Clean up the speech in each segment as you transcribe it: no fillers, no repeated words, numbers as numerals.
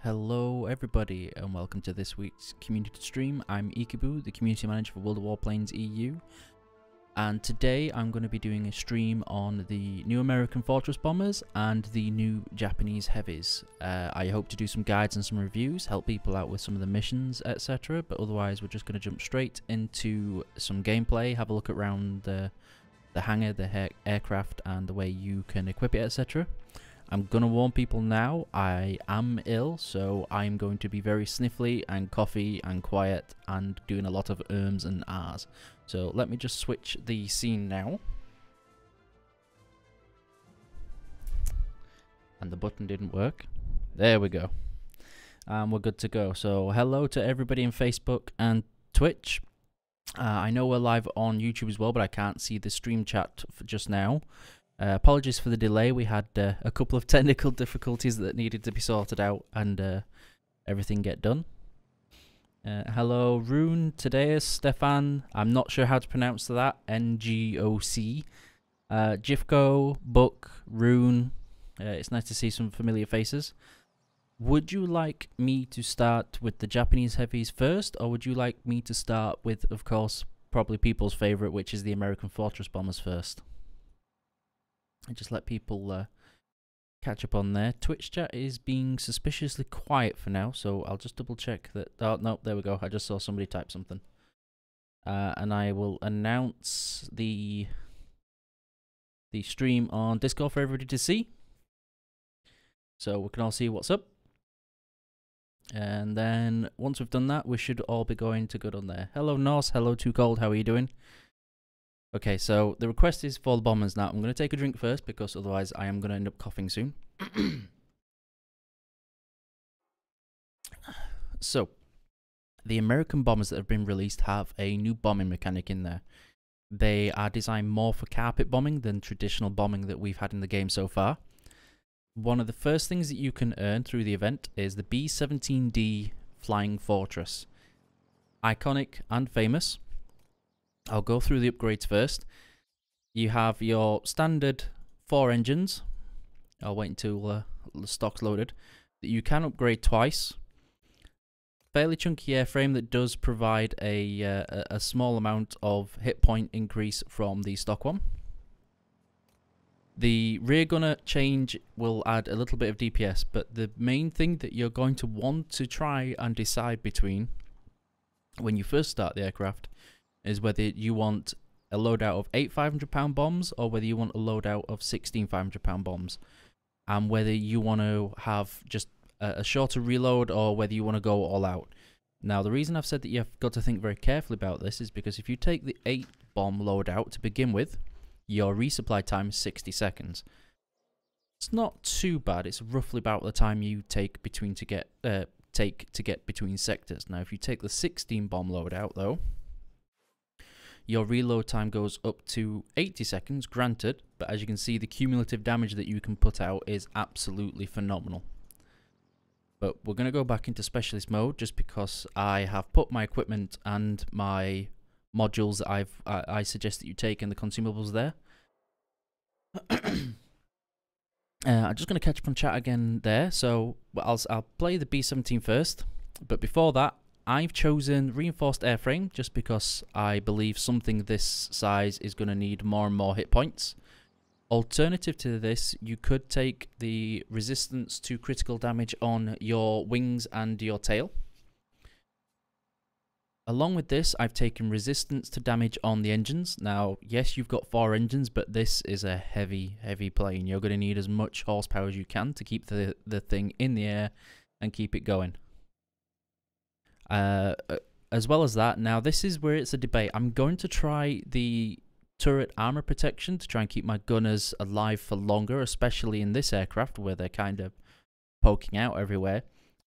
Hello everybody and welcome to this week's community stream. I'm Ikibu, the community manager for World of Warplanes EU, and today I'm going to be doing a stream on the new American Fortress Bombers and the new Japanese Heavies. I hope to do some guides and some reviews, help people out with some of the missions, etc. But otherwise we're just going to jump straight into some gameplay, have a look around the hangar, the aircraft and the way you can equip it, etc. I'm gonna warn people now, I am ill, so I'm going to be very sniffly and coughy and quiet and doing a lot of ums and ahs. So let me just switch the scene now. And the button didn't work. There we go. And we're good to go. So hello to everybody in Facebook and Twitch. I know we're live on YouTube as well, but I can't see the stream chat for just now. Apologies for the delay. We had a couple of technical difficulties that needed to be sorted out and everything get done. Hello Rune, Tadeus, Stefan, I'm not sure how to pronounce that, NGOC, Jifko, Book, Rune, it's nice to see some familiar faces. Would you like me to start with the Japanese Heavies first, or would you like me to start with, of course, probably people's favourite, which is the American Fortress Bombers first? And just let people catch up on there. Twitch chat is being suspiciously quiet for now, so I'll just double check that. Oh no, there we go. I just saw somebody type something, and I will announce the stream on Discord for everybody to see, so we can all see what's up. And then once we've done that, we should all be going to good on there. Hello Norse. Hello Too Cold. How are you doing? Okay, so the request is for the bombers now. I'm going to take a drink first because otherwise I am going to end up coughing soon. So, the American bombers that have been released have a new bombing mechanic in there. They are designed more for carpet bombing than traditional bombing that we've had in the game so far. One of the first things that you can earn through the event is the B-17D Flying Fortress. Iconic and famous. I'll go through the upgrades first. You have your standard 4 engines. I'll wait until the stock's loaded. That you can upgrade twice. Fairly chunky airframe that does provide a small amount of hit point increase from the stock one. The rear gunner change will add a little bit of DPS, but the main thing that you're going to want to try and decide between when you first start the aircraft is whether you want a loadout of 8 500-pound bombs or whether you want a loadout of 16 500-pound bombs, and whether you want to have just a shorter reload or whether you want to go all out. Now, the reason I've said that you've got to think very carefully about this is because if you take the 8 bomb loadout to begin with, your resupply time is 60 seconds. It's not too bad. It's roughly about the time you take between to get between sectors. Now, if you take the 16 bomb loadout though, your reload time goes up to 80 seconds, granted, but as you can see, the cumulative damage that you can put out is absolutely phenomenal. But we're going to go back into specialist mode just because I have put my equipment and my modules that I suggest that you take and the consumables there. I'm just going to catch up on chat again there, so I'll play the B-17 first, but before that, I've chosen reinforced airframe just because I believe something this size is going to need more and more hit points. Alternative to this, you could take the resistance to critical damage on your wings and your tail. Along with this, I've taken resistance to damage on the engines. Now, yes, you've got 4 engines, but this is a heavy plane. You're going to need as much horsepower as you can to keep the thing in the air and keep it going. As well as that, now this is where it's a debate. I'm going to try the turret armor protection to try and keep my gunners alive for longer, especially in this aircraft where they're kind of poking out everywhere.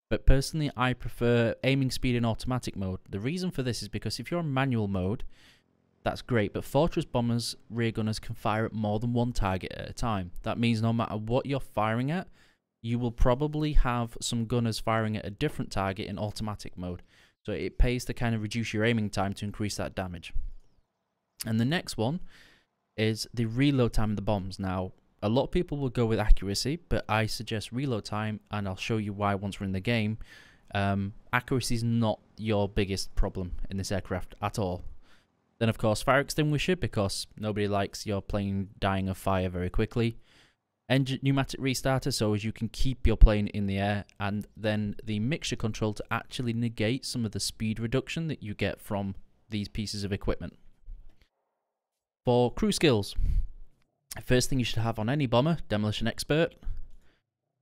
But personally, I prefer aiming speed in automatic mode. The reason for this is because if you're in manual mode, that's great, but Fortress Bombers rear gunners can fire at more than one target at a time. That means no matter what you're firing at, you will probably have some gunners firing at a different target in automatic mode. So it pays to kind of reduce your aiming time to increase that damage. And the next one is the reload time of the bombs. Now, A lot of people will go with accuracy, but I suggest reload time, and I'll show you why once we're in the game. Accuracy is not your biggest problem in this aircraft at all. Then, of course, fire extinguisher, because nobody likes your plane dying of fire very quickly. Engine pneumatic restarter, so as you can keep your plane in the air. And then the mixture control to actually negate some of the speed reduction that you get from these pieces of equipment. For crew skills, first thing you should have on any bomber, demolition expert,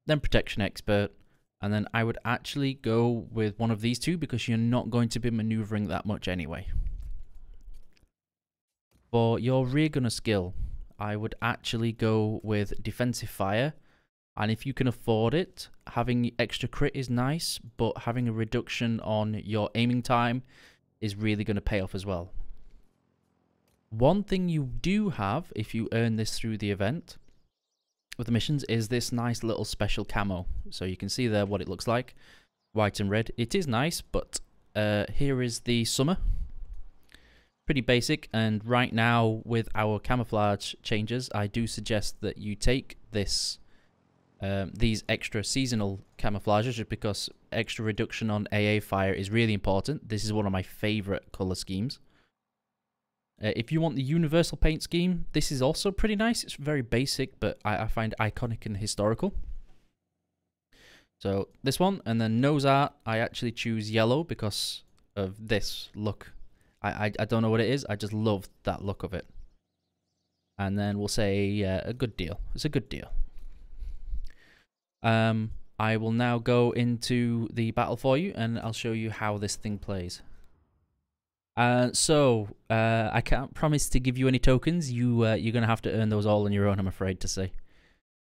then protection expert, and then I would actually go with one of these two because you're not going to be maneuvering that much anyway. For your rear gunner skill, I would actually go with defensive fire, and if you can afford it, having extra crit is nice, but having a reduction on your aiming time is really going to pay off as well. One thing you do have, if you earn this through the event with the missions, is this nice little special camo. So you can see there what it looks like, white and red. It is nice, but here is the summer. Pretty basic, and right now with our camouflage changes, I do suggest that you take this these extra seasonal camouflages, just because extra reduction on AA fire is really important. This is one of my favorite color schemes. If you want the universal paint scheme, this is also pretty nice. It's very basic, but I find iconic and historical. So this one, and then nose art, I actually choose yellow because of this look. I don't know what it is, I just love that look of it. And then we'll say a good deal. It's a good deal. I will now go into the battle for you, and I'll show you how this thing plays. I can't promise to give you any tokens. You're going to have to earn those all on your own, I'm afraid to say.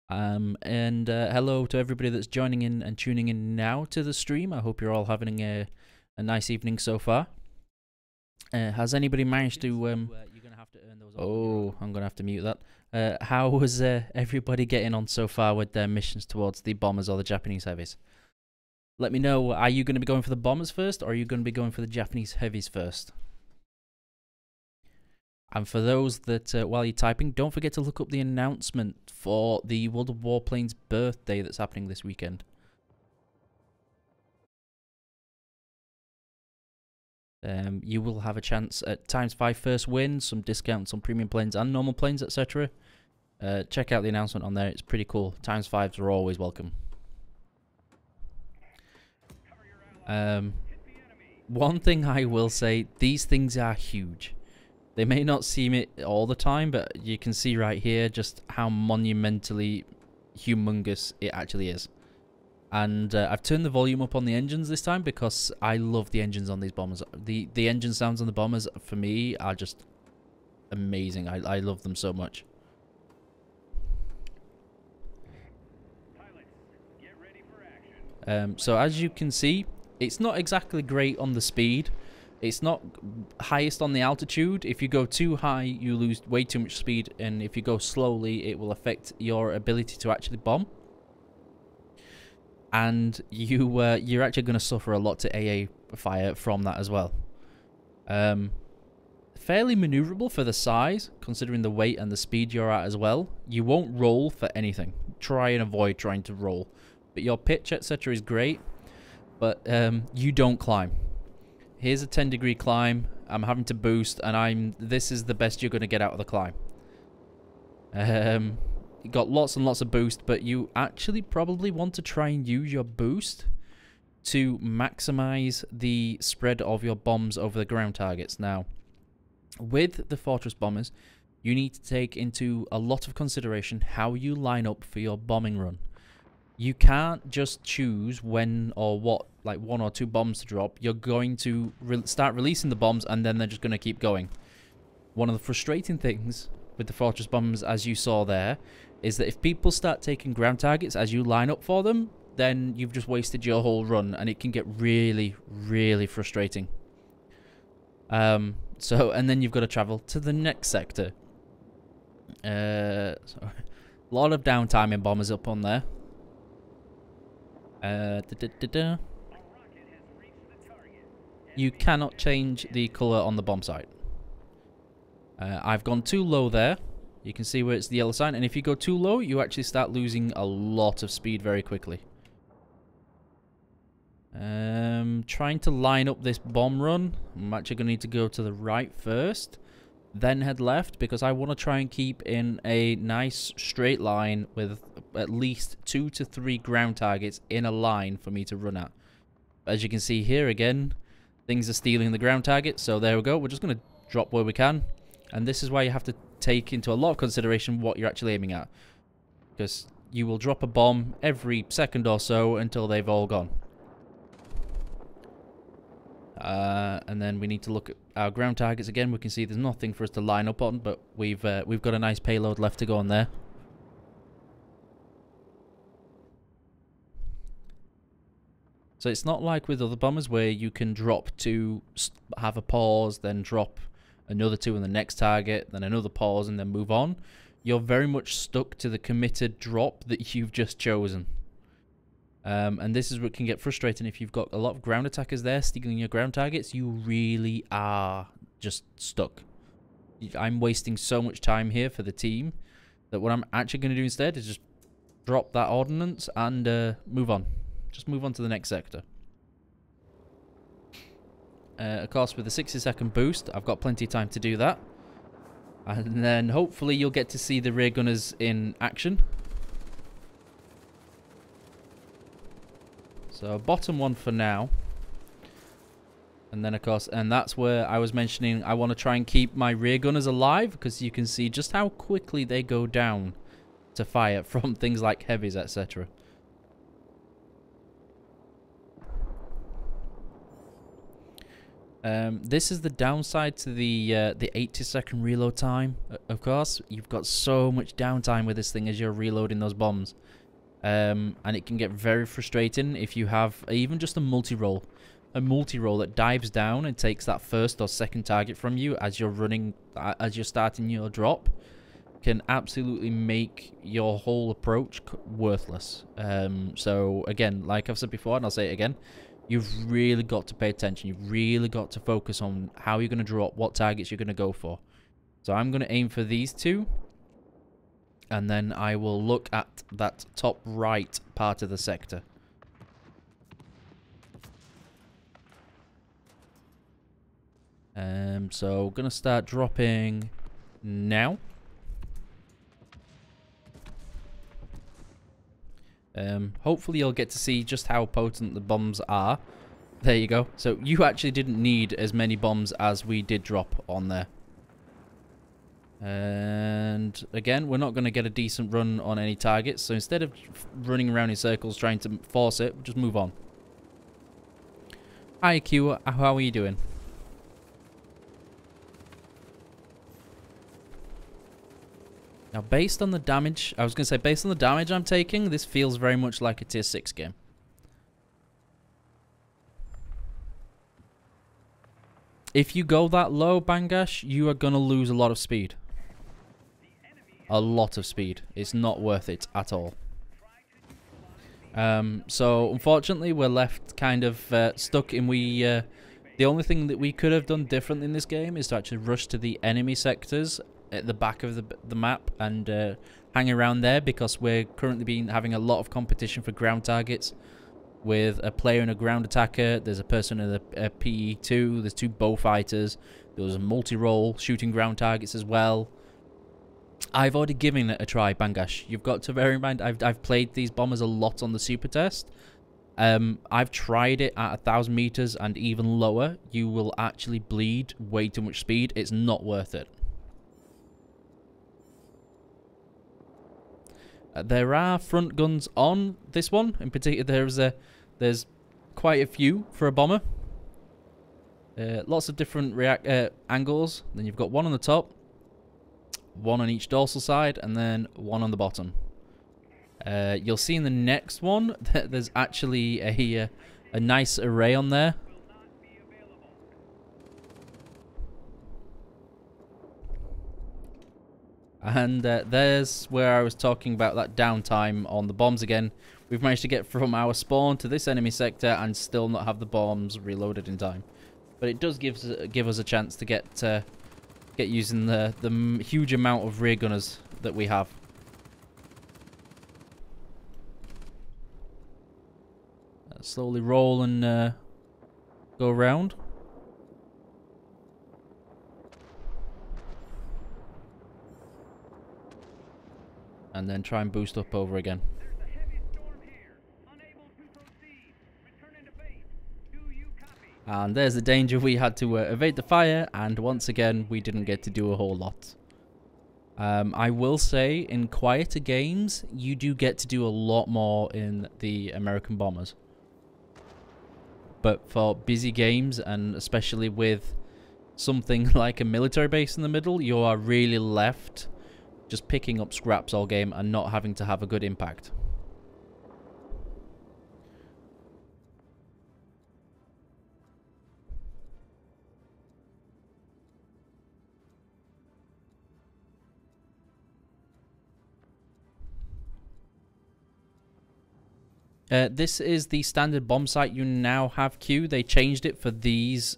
Hello to everybody that's joining in and tuning in now to the stream. I hope you're all having a nice evening so far. Has anybody managed to... you're gonna have to earn those all. I'm going to have to mute that. How was everybody getting on so far with their missions towards the bombers or the Japanese heavies? Let me know, are you going to be going for the bombers first, or are you going to be going for the Japanese heavies first? And for those that, while you're typing, don't forget to look up the announcement for the World of Warplanes birthday that's happening this weekend. You will have a chance at ×5 first win, some discounts on premium planes and normal planes, etc. Check out the announcement on there, it's pretty cool. ×5s are always welcome. One thing I will say, these things are huge. They may not seem it all the time, but you can see right here just how monumentally humongous it actually is. And I've turned the volume up on the engines this time because I love the engines on these bombers. The engine sounds on the bombers, for me, are just amazing. I love them so much. So as you can see, it's not exactly great on the speed. It's not highest on the altitude. If you go too high, you lose way too much speed, and if you go slowly, it will affect your ability to actually bomb. And you're actually going to suffer a lot to AA fire from that as well. Fairly maneuverable for the size, considering the weight and the speed you're at as well. You won't roll for anything. Try and avoid trying to roll. But your pitch, etc. is great, but you don't climb. Here's a 10-degree climb. I'm having to boost, and this is the best you're going to get out of the climb. You got lots and lots of boost, but you actually probably want to try and use your boost to maximize the spread of your bombs over the ground targets. Now, with the Fortress bombers, you need to take into a lot of consideration how you line up for your bombing run. You can't just choose when or what, like 1 or 2 bombs to drop. You're going to start releasing the bombs, and then they're just going to keep going. One of the frustrating things with the Fortress bombs, as you saw there, is that if people start taking ground targets as you line up for them, then you've just wasted your whole run, and it can get really, really frustrating. And then you've got to travel to the next sector. A lot of downtime in bombers up on there. You cannot change the colour on the bomb site. I've gone too low there. You can see where it's the yellow sign, and if you go too low, you actually start losing a lot of speed very quickly. Trying to line up this bomb run. I'm actually going to need to go to the right first, then head left, because I want to try and keep in a nice straight line with at least 2 to 3 ground targets in a line for me to run at. As you can see here again, things are stealing the ground target, so there we go. We're just going to drop where we can, and this is why you have to take into a lot of consideration what you're actually aiming at, because you will drop a bomb every second or so until they've all gone. And then we need to look at our ground targets again. We can see there's nothing for us to line up on, but we've got a nice payload left to go on there. So it's not like with other bombers where you can drop to have a pause, then drop another 2 on the next target, then another pause, and then move on. You're very much stuck to the committed drop that you've just chosen. And this is what can get frustrating if you've got a lot of ground attackers there stealing your ground targets. You really are just stuck. I'm wasting so much time here for the team that what I'm actually going to do instead is just drop that ordnance and move on. Just move on to the next sector. Of course, with the 60-second boost, I've got plenty of time to do that. And then hopefully you'll get to see the rear gunners in action. So bottom one for now. And then of course, and that's where I was mentioning I want to try and keep my rear gunners alive, because you can see just how quickly they go down to fire from things like heavies, etc. This is the downside to the 80-second reload time. Of course, you've got so much downtime with this thing as you're reloading those bombs. And it can get very frustrating if you have even just a multi-roll. A multi-roll that dives down and takes that first or second target from you as you're running, as you're starting your drop, can absolutely make your whole approach worthless. So again, like I've said before, and I'll say it again, you've really got to pay attention. You've really got to focus on how you're going to drop, what targets you're going to go for. So I'm going to aim for these 2. And then I will look at that top right part of the sector. So gonna start dropping now. Hopefully you'll get to see just how potent the bombs are. There you go. So you actually didn't need as many bombs as we did drop on there. And again, we're not going to get a decent run on any targets, so instead of running around in circles trying to force it, just move on. Hi Q, how are you doing? Now based on the damage, I was going to say based on the damage I'm taking, this feels very much like a tier 6 game. If you go that low, Bangash, you are going to lose a lot of speed. A lot of speed. It's not worth it at all. So unfortunately we're left kind of stuck in the only thing that we could have done different in this game is to actually rush to the enemy sectors at the back of the map and hang around there, because we're currently having a lot of competition for ground targets with a player and a ground attacker. There's a person in a PE2, there's 2 bow fighters, there was a multi-role shooting ground targets as well. I've already given it a try, Bangash. You've got to bear in mind, I've played these bombers a lot on the super test. I've tried it at 1,000 meters and even lower. You will actually bleed way too much speed. It's not worth it. There are front guns on this one. In particular, there's quite a few for a bomber. Lots of different angles. Then you've got one on the top, one on each dorsal side, and then one on the bottom. You'll see in the next one that there's actually a nice array on there. And there's where I was talking about that downtime on the bombs again. We've managed to get from our spawn to this enemy sector and still not have the bombs reloaded in time. But it does give us a chance to get get using the huge amount of rear gunners that we have. Slowly roll and go around. And then try and boost up over again. And there's the danger. We had to evade the fire, and once again we didn't get to do a whole lot. I will say, in quieter games, you do get to do a lot more in the American bombers. But for busy games, and especially with something like a military base in the middle, you are really left just picking up scraps all game and not having to have a good impact. This is the standard bomb site you now have, Q. They changed it for these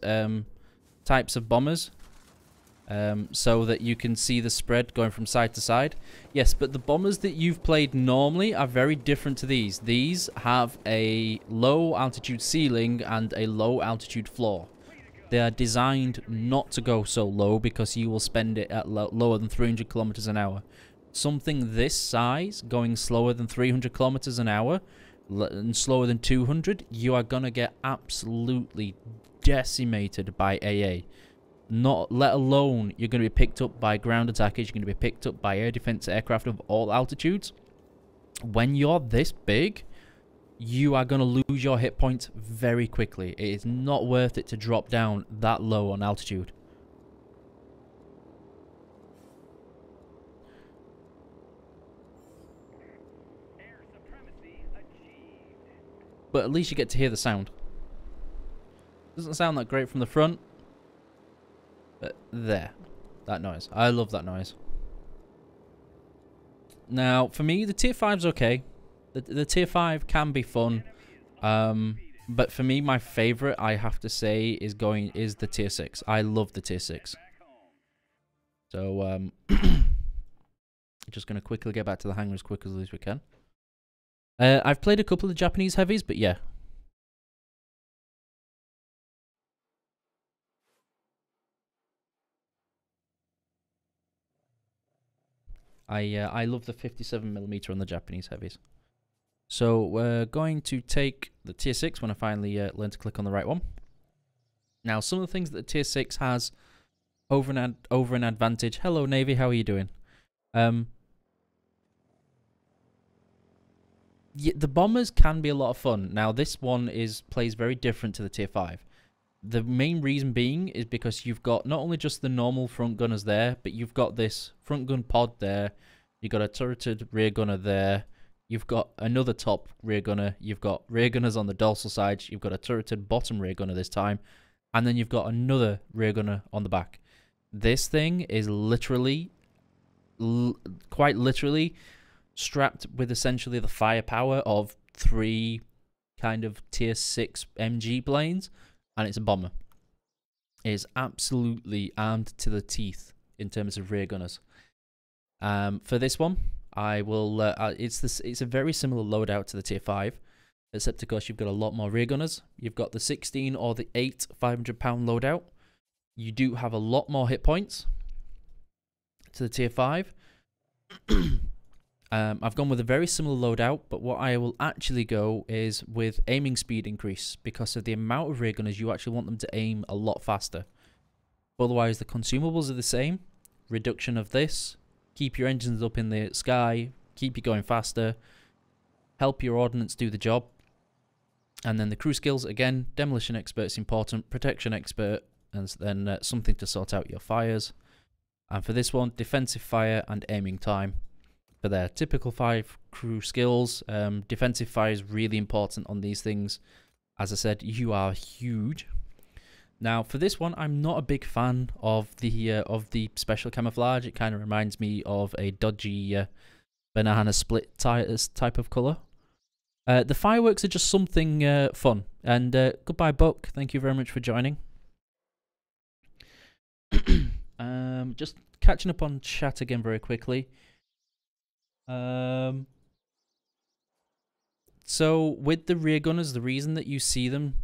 types of bombers. So that you can see the spread going from side to side. Yes, but the bombers that you've played normally are very different to these. These have a low altitude ceiling and a low altitude floor. They are designed not to go so low because you will spend it at lower than 300 kilometers an hour. Something this size going slower than 300 kilometers an hour and slower than 200, you are going to get absolutely decimated by AA. Not let alone you're going to be picked up by ground attackers, you're going to be picked up by air defense aircraft of all altitudes. When you're this big, you are going to lose your hit points very quickly. It is not worth it to drop down that low on altitude. But at least you get to hear the sound. Doesn't sound that great from the front. But there. That noise. I love that noise. Now, for me, the tier 5's okay. The tier 5 can be fun. But for me, my favorite, I have to say, is the tier 6. I love the tier 6. So, just going to quickly get back to the hangar as quick as we can. I've played a couple of Japanese heavies, but yeah. I love the 57mm on the Japanese heavies. So we're going to take the tier 6 when I finally learn to click on the right one. Now, some of the things that the tier 6 has over an advantage. Hello, Navy. How are you doing? Yeah, the bombers can be a lot of fun. Now, this one plays very different to the tier 5. The main reason being is because you've got not only just the normal front gunners there, but you've got this front gun pod there. You've got a turreted rear gunner there. You've got another top rear gunner. You've got rear gunners on the dorsal side. You've got a turreted bottom rear gunner this time. And then you've got another rear gunner on the back. This thing is literally, quite literally, strapped with essentially the firepower of 3 kind of tier 6 MG planes, and it's a bomber. It is absolutely armed to the teeth in terms of rear gunners. For this one, I will. It's a very similar loadout to the tier 5, except of course you've got a lot more rear gunners. You've got the 16 or the 8 500-pound loadout. You do have a lot more hit points to the tier 5. I've gone with a very similar loadout, but what I will actually go is with aiming speed increase, because of the amount of rear gunners, you actually want them to aim a lot faster. Otherwise, the consumables are the same. Reduction of this, keep your engines up in the sky, keep you going faster, help your ordnance do the job. And then the crew skills, again, demolition expert is important, protection expert, and then something to sort out your fires. And for this one, defensive fire and aiming time. For their typical 5 crew skills, defensive fire is really important on these things. As I said, you are huge. Now, for this one, I'm not a big fan of the special camouflage. It kind of reminds me of a dodgy banana split type of color. The fireworks are just something fun. And goodbye, Buck. Thank you very much for joining. Just catching up on chat again very quickly. So with the rear gunners, the reason that you see them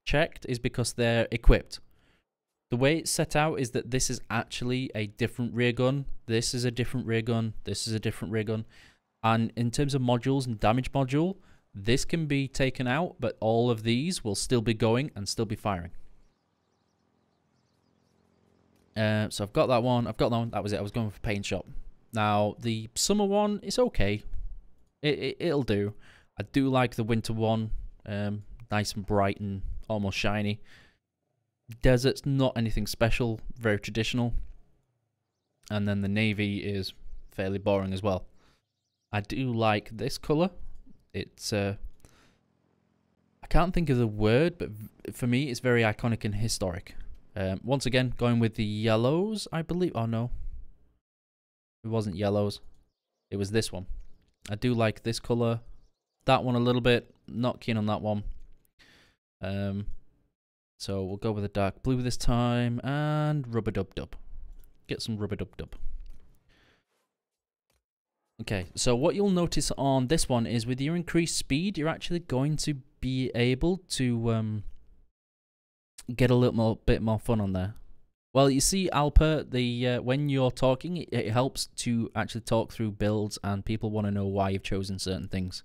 checked is because they're equipped. The way it's set out is that this is actually a different rear gun. This is a different rear gun. This is a different rear gun. And in terms of modules and damage module, this can be taken out, but all of these will still be going and still be firing. So I've got that one. I've got that one. That was it. I was going for paint shop. Now, the summer one is okay. It'll do. I do like the winter one. Nice and bright and almost shiny. Desert's not anything special. Very traditional. And then the navy is fairly boring as well. I do like this colour. It's I can't think of the word, but for me it's very iconic and historic. Once again, going with the yellows, I believe. Oh no, it wasn't yellows. It was this one. I do like this colour. That one a little bit. Not keen on that one. So we'll go with a dark blue this time and rub-a-dub-dub. Get some rub-a-dub-dub. Okay, so what you'll notice on this one is with your increased speed, you're actually going to be able to get a little bit more fun on there. Well, you see, Alper, when you're talking, it helps to actually talk through builds, and people want to know why you've chosen certain things.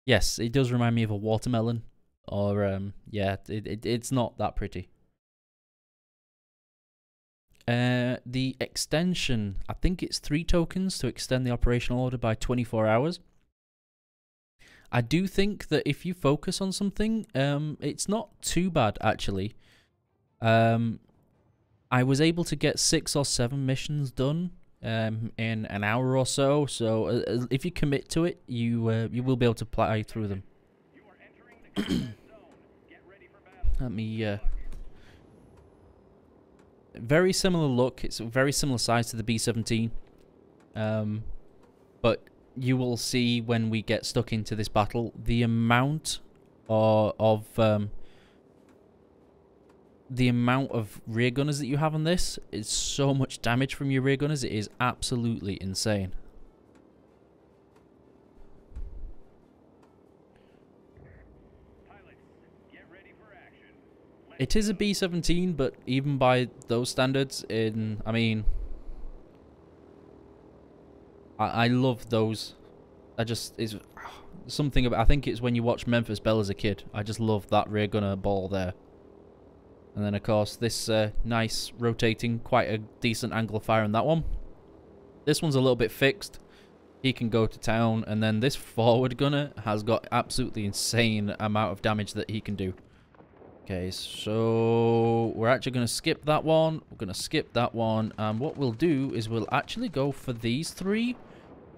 Yes, it does remind me of a watermelon, or yeah, it's not that pretty. The extension, I think it's 3 tokens to extend the operational order by 24 hours. I do think that if you focus on something, it's not too bad, actually. I was able to get 6 or 7 missions done in an hour or so, so if you commit to it, you will be able to play through them. Let me... very similar look. It's a very similar size to the B-17. But you will see when we get stuck into this battle, the amount of rear gunners that you have on this is so much damage from your rear gunners. It is absolutely insane. It is a B-17, but even by those standards, I mean, I love those. It's something about, I think it's when you watch Memphis Belle as a kid. I just love that rear gunner ball there. And then, of course, this nice rotating, quite a decent angle of fire on that one. This one's a little bit fixed. He can go to town. And then this forward gunner has got absolutely insane amount of damage that he can do. Okay, so we're actually going to skip that one. We're going to skip that one. And what we'll do is we'll actually go for these 3.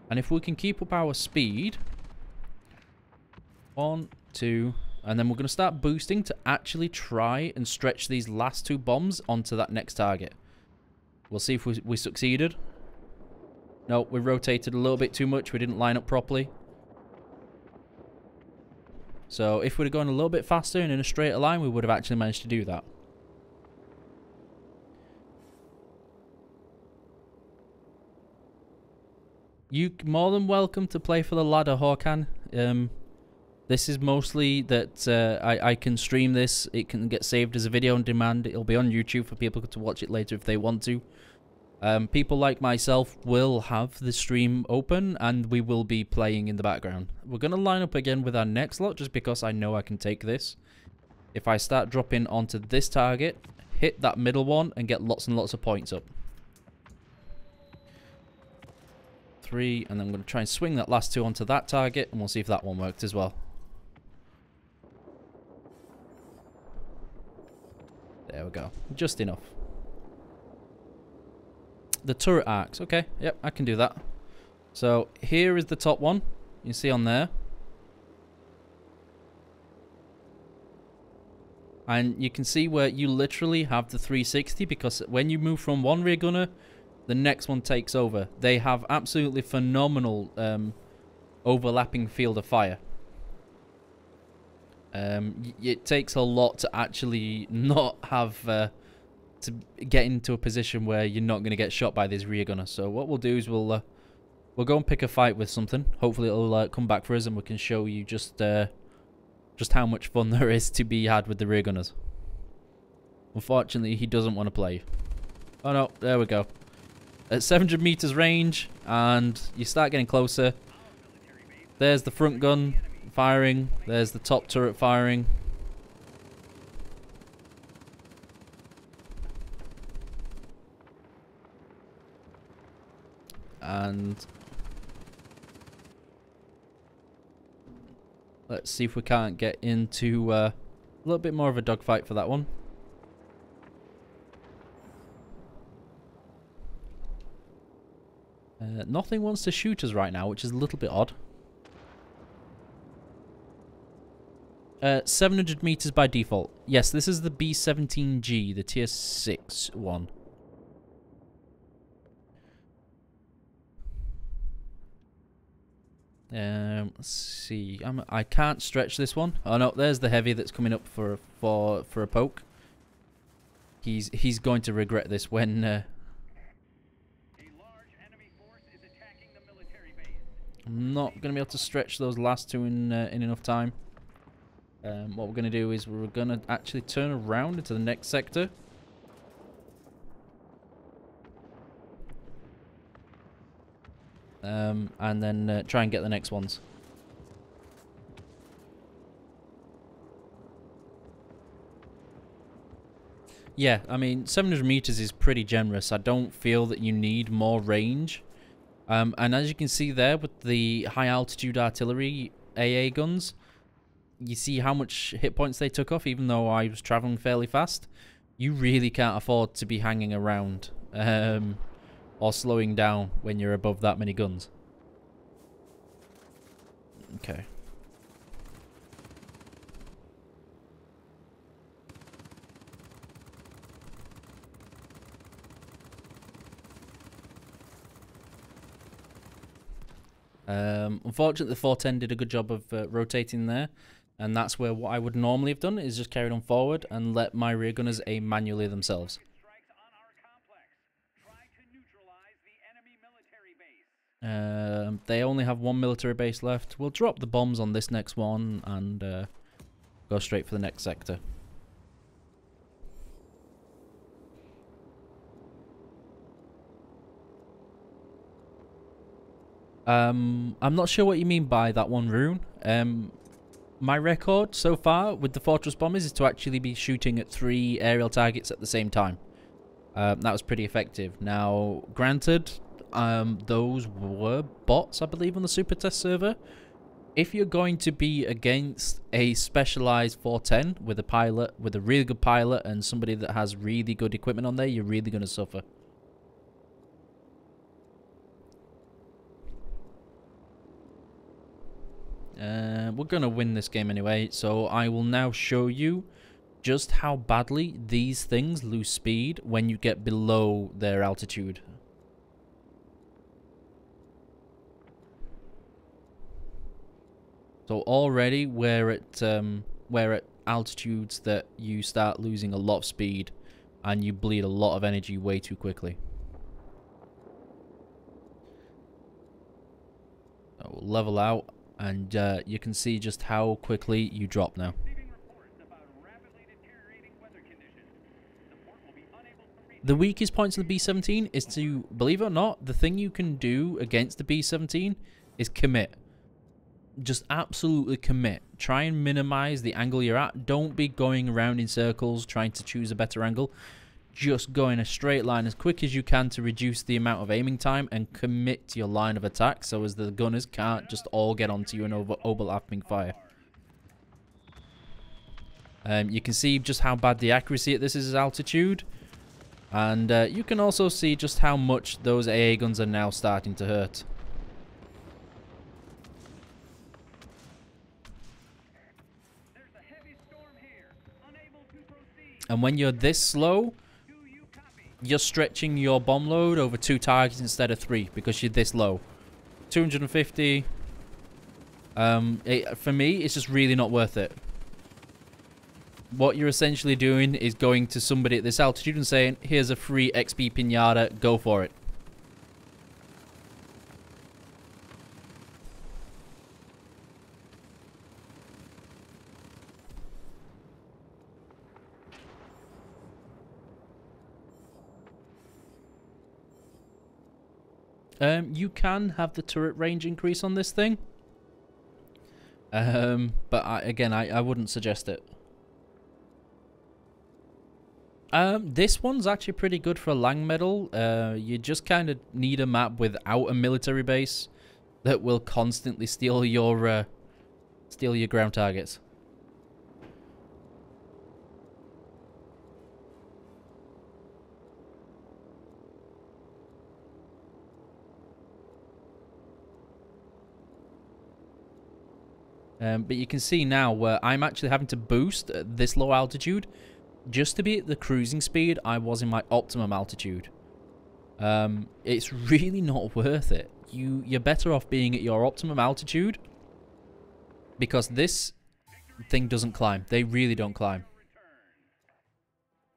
And if we can keep up our speed. 1, 2... And then we're going to start boosting to actually try and stretch these last 2 bombs onto that next target. We'll see if we succeeded. No, we rotated a little bit too much. We didn't line up properly. So if we'd have gone a little bit faster and in a straighter line, we would have actually managed to do that. You're more than welcome to play for the ladder, Hawkan. This is mostly that I can stream this. It can get saved as a video on demand. It'll be on YouTube for people to watch it later if they want to. People like myself will have the stream open and we will be playing in the background. We're going to line up again with our next lot just because I know I can take this. If I start dropping onto this target, hit that middle one and get lots and lots of points up. 3, and then I'm going to try and swing that last 2 onto that target and we'll see if that one worked as well. There we go. Just enough. The turret arcs. Okay. Yep, I can do that. So, here is the top one. You see on there. And you can see where you literally have the 360 because when you move from one rear gunner, the next one takes over. They have absolutely phenomenal overlapping field of fire. It takes a lot to actually not have to get into a position where you're not going to get shot by this rear gunner. So what we'll do is we'll go and pick a fight with something. Hopefully it'll come back for us, and we can show you just how much fun there is to be had with the rear gunners. Unfortunately, he doesn't want to play. Oh no, there we go. At 700 meters range, and you start getting closer. There's the front gun firing. There's the top turret firing. And let's see if we can't get into a little bit more of a dogfight for that one. Nothing wants to shoot us right now, which is a little bit odd. 700 meters by default. Yes, this is the B-17G, the tier 6 one. Let's see. I can't stretch this one. Oh no, there's the heavy that's coming up for a poke. He's going to regret this when. A large enemy force is attacking the military base. I'm not going to be able to stretch those last two in enough time. What we're going to do is we're going to actually turn around into the next sector. And then try and get the next ones. Yeah, I mean, 700 meters is pretty generous. I don't feel that you need more range. And as you can see there with the high altitude artillery AA guns, you see how much hit points they took off, even though I was traveling fairly fast. You really can't afford to be hanging around. Or slowing down when you're above that many guns. Okay. Unfortunately, the 410 did a good job of rotating there. And that's where what I would normally have done is just carried on forward and let my rear gunners aim manually themselves. They only have one military base left. We'll drop the bombs on this next one and go straight for the next sector. I'm not sure what you mean by that one rune. My record so far with the fortress bombers is to actually be shooting at 3 aerial targets at the same time. That was pretty effective. Now, granted, those were bots, I believe, on the super test server. If you're going to be against a specialized 410 with a pilot, with a really good pilot and somebody that has really good equipment on there, you're really going to suffer. We're going to win this game anyway, so I will now show you just how badly these things lose speed when you get below their altitude. So already we're at altitudes that you start losing a lot of speed and you bleed a lot of energy way too quickly. So we'll level out and you can see just how quickly you drop now. The weakest points of the B-17 is to, believe it or not, the thing you can do against the B-17 is commit. Just absolutely commit. Try and minimize the angle you're at. Don't be going around in circles trying to choose a better angle. Just go in a straight line as quick as you can to reduce the amount of aiming time and commit to your line of attack so as the gunners can't just all get onto you and overlapping fire. You can see just how bad the accuracy at this is altitude. And you can also see just how much those AA guns are now starting to hurt. And when you're this slow, you're stretching your bomb load over 2 targets instead of 3 because you're this low. 250. For me, it's just really not worth it. what you're essentially doing is going to somebody at this altitude and saying, here's a free XP pinata, go for it. You can have the turret range increase on this thing. But again, I wouldn't suggest it. This one's actually pretty good for a Lang medal. You just kind of need a map without a military base that will constantly steal your ground targets. But you can see now where I'm actually having to boost at this low altitude just to be at the cruising speed I was in my optimum altitude. It's really not worth it. You're better off being at your optimum altitude because this thing doesn't climb. They really don't climb.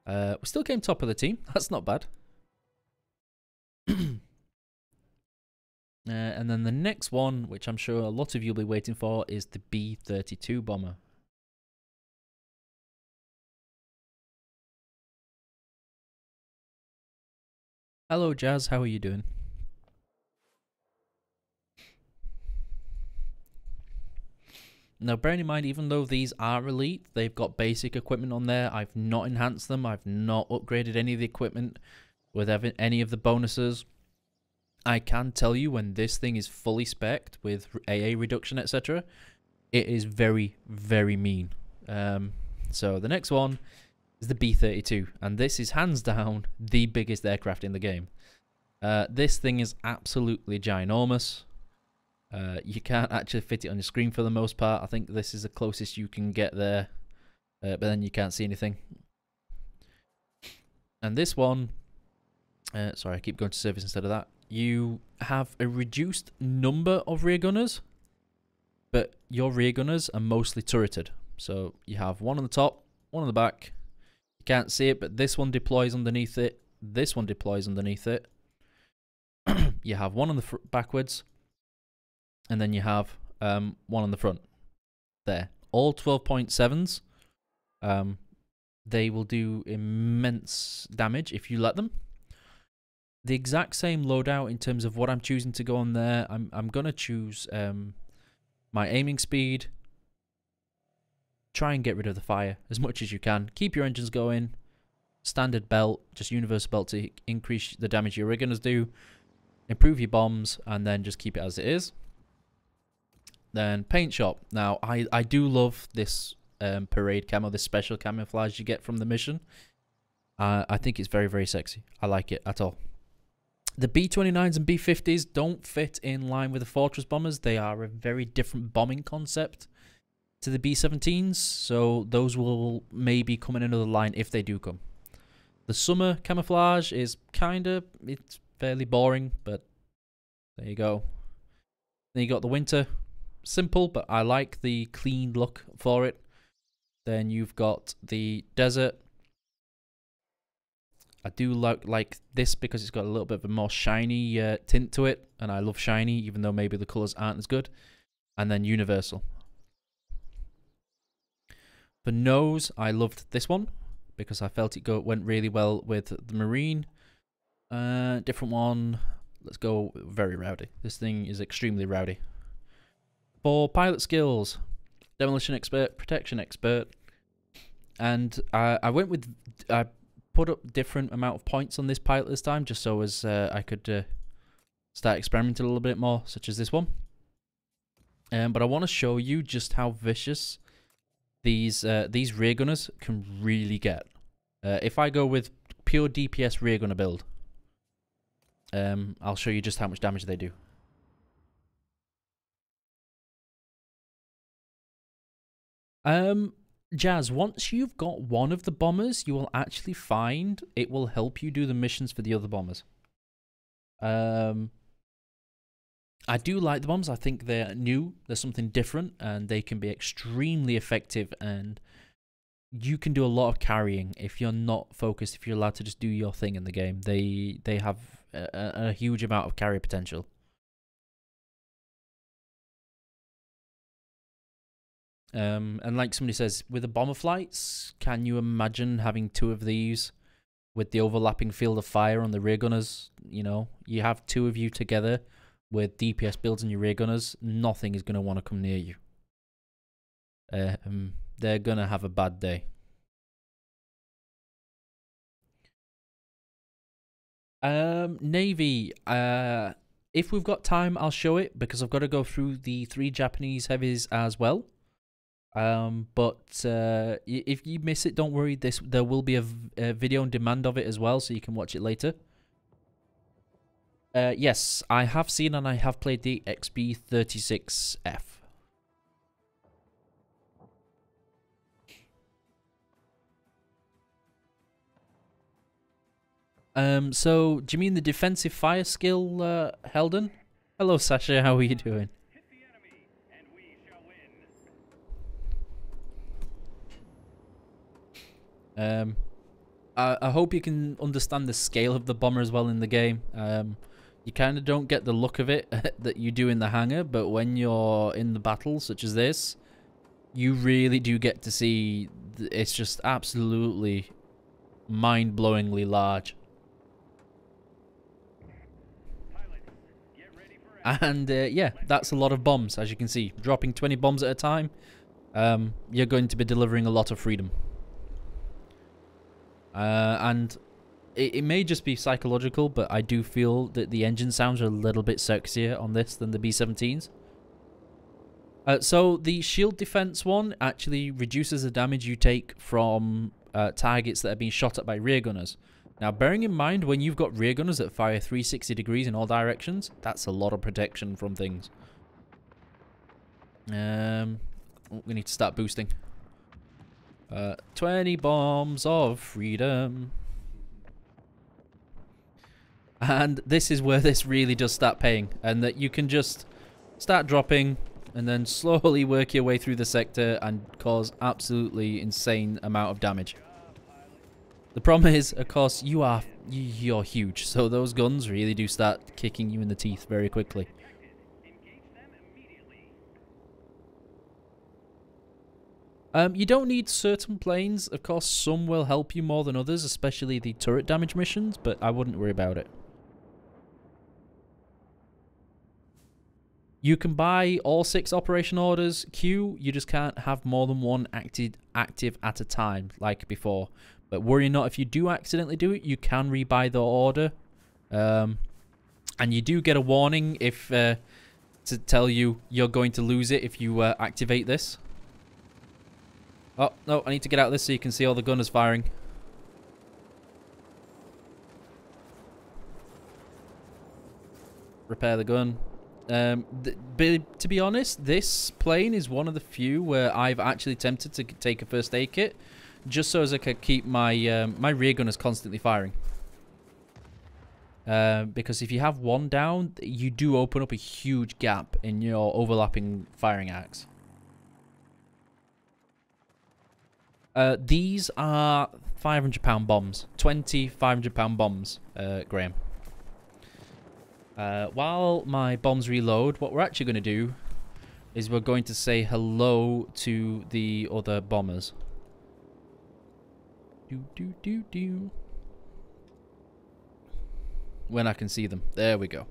We still came top of the team. That's not bad. And then the next one, which I'm sure a lot of you will be waiting for, is the B-32 bomber. Hello, Jazz. How are you doing? Now, bearing in mind, even though these are elite, they've got basic equipment on there. I've not enhanced them. I've not upgraded any of the equipment with any of the bonuses. I can tell you when this thing is fully spec'd with AA reduction, etc., it is very, very mean. So the next one is the B-32, and this is hands down the biggest aircraft in the game. This thing is absolutely ginormous. You can't actually fit it on your screen for the most part. I think this is the closest you can get there, but then you can't see anything. And this one, sorry, I keep going to service instead of that. You have a reduced number of rear gunners, but your rear gunners are mostly turreted. So you have one on the top, one on the back. You can't see it, but this one deploys underneath it. This one deploys underneath it. You have one on the backwards, and then you have one on the front. There, all 12.7s. They will do immense damage if you let them. The exact same loadout in terms of what I'm choosing to go on there. I'm gonna choose my aiming speed. Try and get rid of the fire as much as you can. Keep your engines going. Standard belt, just universal belt to increase the damage your rig gunners do. Improve your bombs, and then just keep it as it is. Then paint shop. Now I do love this parade camo, this special camouflage you get from the mission. I think it's very, very sexy. I like it at all. The B-29s and B-50s don't fit in line with the Fortress bombers. They are a very different bombing concept to the B-17s, so those will maybe come in another line if they do come. The summer camouflage is it's fairly boring, but there you go. Then you got the winter. Simple, but I like the clean look for it. Then you've got the desert. I do like this because it's got a little bit of a more shiny tint to it, and I love shiny, even though maybe the colours aren't as good. And then universal. For nose, I loved this one because I felt it went really well with the marine. Different one. Let's go very rowdy. This thing is extremely rowdy. For pilot skills, demolition expert, protection expert, and I went with I put up different amount of points on this pilot this time, just so as I could start experimenting a little bit more, such as this one. But I want to show you just how vicious these rear gunners can really get. If I go with pure DPS rear gunner build, I'll show you just how much damage they do. Jazz, once you've got one of the bombers, you will actually find it will help you do the missions for the other bombers. I do like the bombs. I think they're new. They're something different, and they can be extremely effective and you can do a lot of carrying if you're not focused, if you're allowed to just do your thing in the game. They have a huge amount of carry potential. And like somebody says, with the bomber flights, can you imagine having 2 of these with the overlapping field of fire on the rear gunners? You know, you have 2 of you together with DPS builds on your rear gunners, nothing is going to want to come near you. They're going to have a bad day. Navy, if we've got time, I'll show it, because I've got to go through the 3 Japanese heavies as well. But if you miss it, don't worry. There will be a video on demand of it as well, so you can watch it later. Yes, I have seen and I have played the XB36F. So do you mean the defensive fire skill, Heldon? Hello, Sasha. How are you doing? I hope you can understand the scale of the bomber as well in the game. You kind of don't get the look of it that you do in the hangar, but when you're in the battle, such as this, you really do get to see. It's just absolutely mind-blowingly large. And yeah, that's a lot of bombs, as you can see. Dropping 20 bombs at a time, you're going to be delivering a lot of freedom. And it may just be psychological, but I do feel that the engine sounds are a little bit sexier on this than the B-17s. So the shield defense one actually reduces the damage you take from targets that are being shot at by rear gunners. Now, bearing in mind, when you've got rear gunners that fire 360 degrees in all directions, that's a lot of protection from things. We need to start boosting. 20 bombs of freedom. And this is where this really does start paying, and that you can just start dropping and then slowly work your way through the sector and cause absolutely insane amount of damage. The problem is, of course, you're huge, so those guns really do start kicking you in the teeth very quickly. You don't need certain planes. Of course, some will help you more than others, especially the turret damage missions, but I wouldn't worry about it. You can buy all 6 operation orders. Q, you just can't have more than 1 active at a time, like before. But worry not, if you do accidentally do it, you can rebuy the order. And you do get a warning if to tell you you're going to lose it if you activate this. Oh, no, I need to get out of this so you can see all the gunners firing. Repair the gun. To be honest, this plane is one of the few where I've actually tempted to take a first aid kit, just so as I could keep my my rear gunners constantly firing. Because if you have one down, you do open up a huge gap in your overlapping firing arcs. These are 500-pound bombs. 20 500-pound bombs, Graham. While my bombs reload, what we're actually going to do is we're going to say hello to the other bombers. Do. When I can see them. There we go.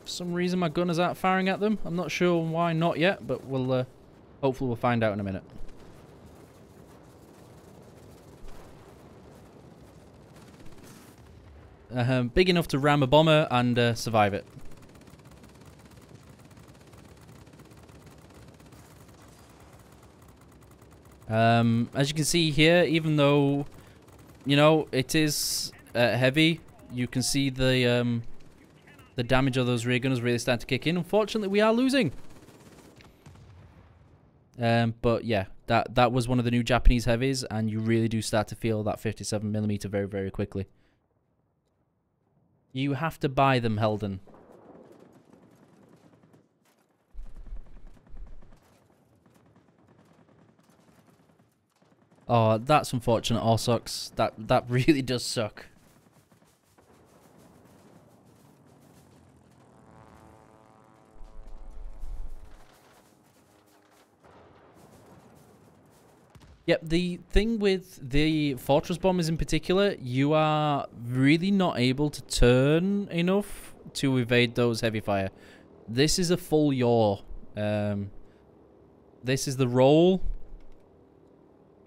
For some reason my gunners aren't firing at them. I'm not sure why not yet, but we'll hopefully we'll find out in a minute. Big enough to ram a bomber and survive it. As you can see here, even though, you know, it is heavy, you can see the damage of those rear gunners really starting to kick in. Unfortunately, we are losing. But yeah, that was one of the new Japanese heavies, and you really do start to feel that 57mm very, very quickly. You have to buy them, Helden. Oh, that's unfortunate, Orsox. That really does suck. Yep, the thing with the Fortress Bombers in particular, you are really not able to turn enough to evade those heavy fire. This is a full yaw. This is the roll.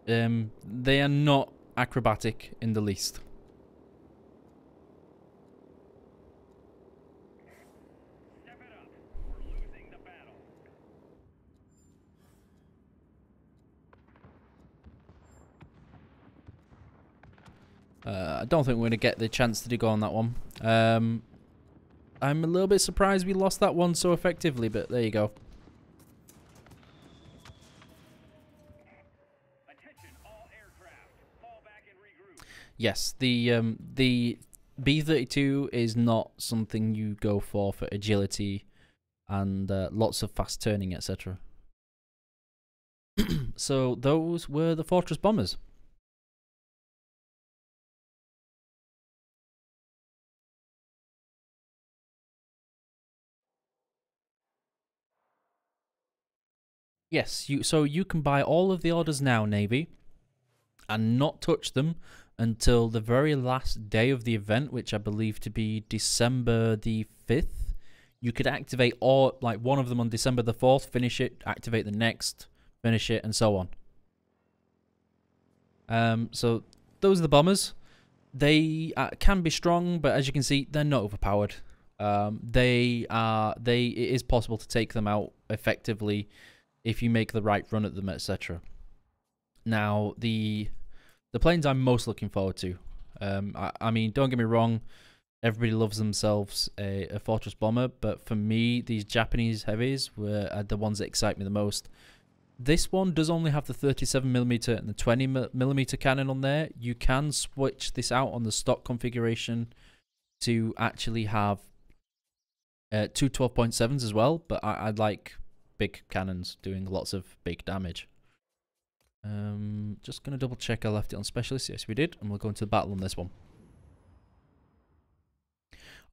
They are not acrobatic in the least. Step it up. We're losing the battle. I don't think we're going to get the chance to go on that one. I'm a little bit surprised we lost that one so effectively, but there you go. Attention, all aircraft. Fall back and regroup. Yes, the B-32 is not something you go for agility and lots of fast turning, etc. So those were the Fortress Bombers. Yes, so you can buy all of the orders now, Navy, and not touch them until the very last day of the event, which I believe to be December the 5th. You could activate all, like one of them on December the 4th, finish it, activate the next, finish it, and so on. So those are the bombers. They can be strong, but as you can see, they're not overpowered. It is possible to take them out effectively if you make the right run at them, etc. Now, the planes I'm most looking forward to. I mean, don't get me wrong, everybody loves themselves a Fortress Bomber, but for me, these Japanese heavies are the ones that excite me the most. This one does only have the 37mm and the 20mm cannon on there. You can switch this out on the stock configuration to actually have two 12.7s as well, but I'd like big cannons doing lots of big damage. Just going to double check I left it on specialist. Yes, we did, and we'll go into the battle on this one.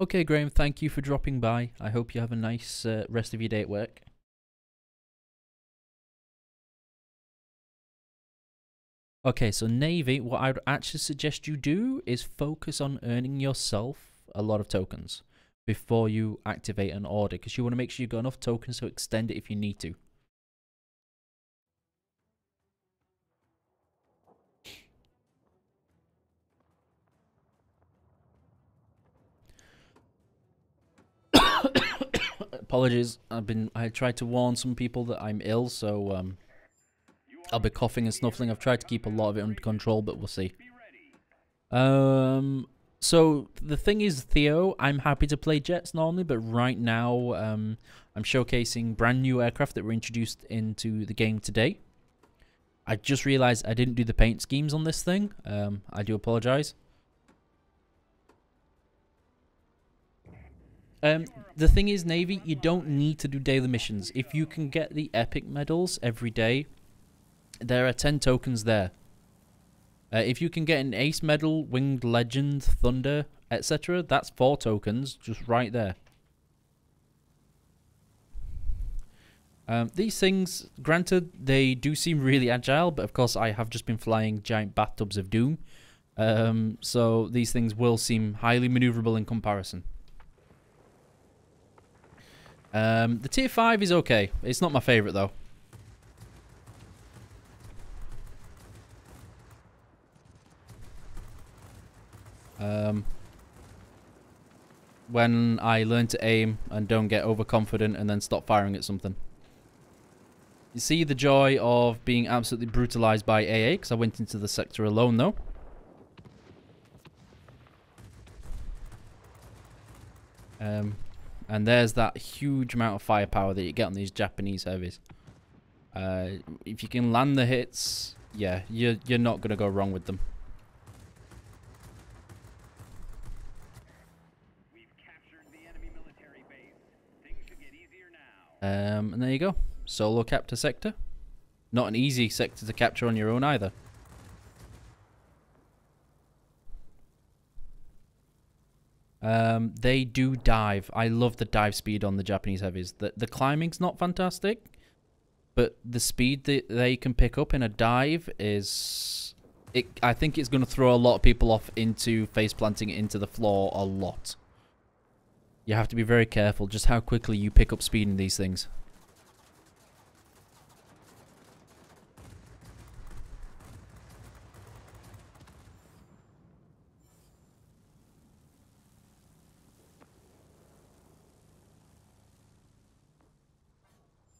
Okay, Graham, thank you for dropping by. I hope you have a nice rest of your day at work. Okay, so Navy, what I'd actually suggest you do is focus on earning yourself a lot of tokens before you activate an order, because you want to make sure you've got enough tokens to extend it if you need to. Apologies, I tried to warn some people that I'm ill, so I'll be coughing and snuffling. I've tried to keep a lot of it under control, but we'll see. So the thing is, Theo, I'm happy to play jets normally, but right now I'm showcasing brand new aircraft that were introduced into the game today. I just realized I didn't do the paint schemes on this thing. I do apologize. The thing is, Navy, you don't need to do daily missions. If you can get the epic medals every day, there are 10 tokens there. If you can get an ace medal, winged legend, thunder, etc., that's 4 tokens just right there. These things, granted, they do seem really agile, but of course I have just been flying giant bathtubs of doom. So these things will seem highly maneuverable in comparison. The tier 5 is okay. It's not my favorite though. When I learn to aim and don't get overconfident and then stop firing at something. You see the joy of being absolutely brutalized by AA, because I went into the sector alone though. And there's that huge amount of firepower that you get on these Japanese heavies. If you can land the hits, yeah, you're not gonna go wrong with them. And there you go. Solo capture sector. Not an easy sector to capture on your own either. They do dive. I love the dive speed on the Japanese heavies. The climbing's not fantastic, but the speed that they can pick up in a dive is... I think it's going to throw a lot of people off into face planting it into the floor a lot. You have to be very careful just how quickly you pick up speed in these things.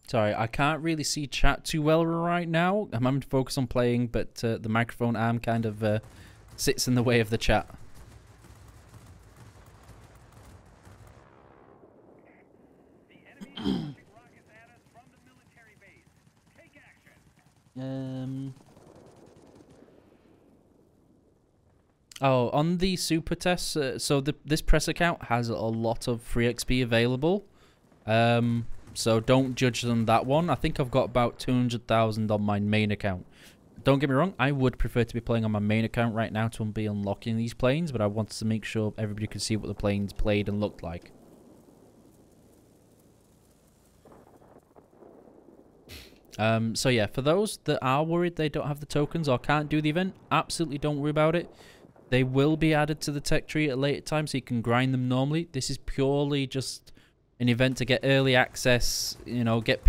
Sorry, I can't really see chat too well right now. I'm having to focus on playing, but the microphone arm kind of sits in the way of the chat. Oh, on the super tests, so this press account has a lot of free XP available. So don't judge them that one. I think I've got about 200,000 on my main account. Don't get me wrong, I would prefer to be playing on my main account right now to be unlocking these planes, but I wanted to make sure everybody could see what the planes played and looked like. So yeah, for those that are worried they don't have the tokens or can't do the event, absolutely don't worry about it. They will be added to the tech tree at a later time, so you can grind them normally. This is purely just an event to get early access, you know, give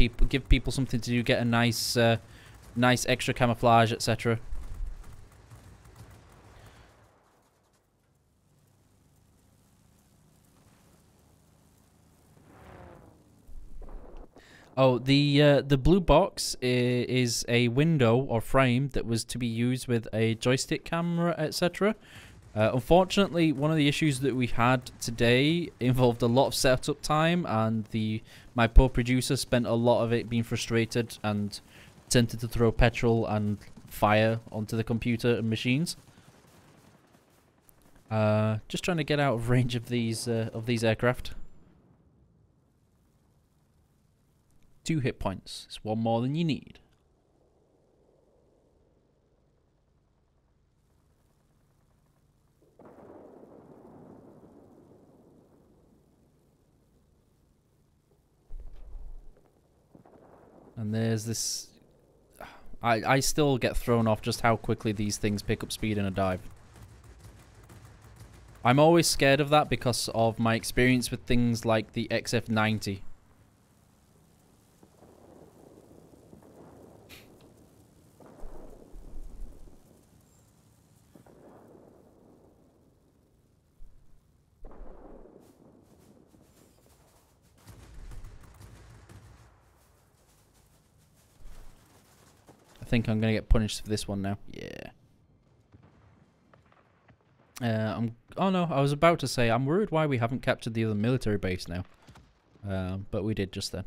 people something to do, get a nice nice extra camouflage, etc. Oh, the blue box is a window or frame that was to be used with a joystick camera, etc. Unfortunately, one of the issues that we had today involved a lot of setup time, and my poor producer spent a lot of it being frustrated and tempted to throw petrol and fire onto the computer and machines. Just trying to get out of range of these aircraft. 2 hit points. It's 1 more than you need. And there's this... I still get thrown off just how quickly these things pick up speed in a dive. I'm always scared of that because of my experience with things like the XF90. I think I'm gonna get punished for this one now. Yeah. Oh no, I was about to say I'm worried why we haven't captured the other military base now. But we did just then.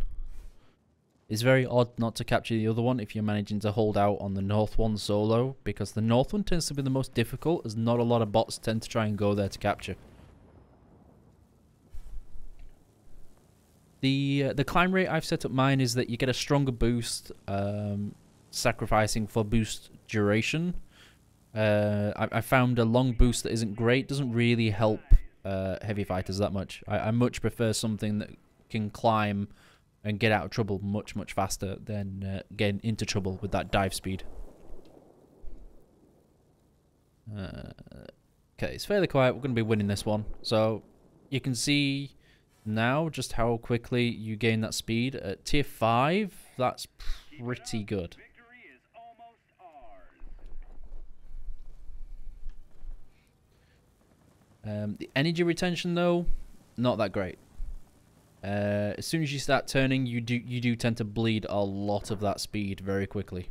It's very odd not to capture the other one if you're managing to hold out on the north one solo, because the north one tends to be the most difficult, as not a lot of bots tend to try and go there to capture. The climb rate I've set up mine is that you get a stronger boost, sacrificing for boost duration. I found a long boost that isn't great, doesn't really help heavy fighters that much. I much prefer something that can climb and get out of trouble much faster than getting into trouble with that dive speed. Okay, it's fairly quiet. We're going to be winning this one. So you can see now just how quickly you gain that speed. At tier 5, that's pretty good. The energy retention, though, not that great. As soon as you start turning, you do tend to bleed a lot of that speed very quickly.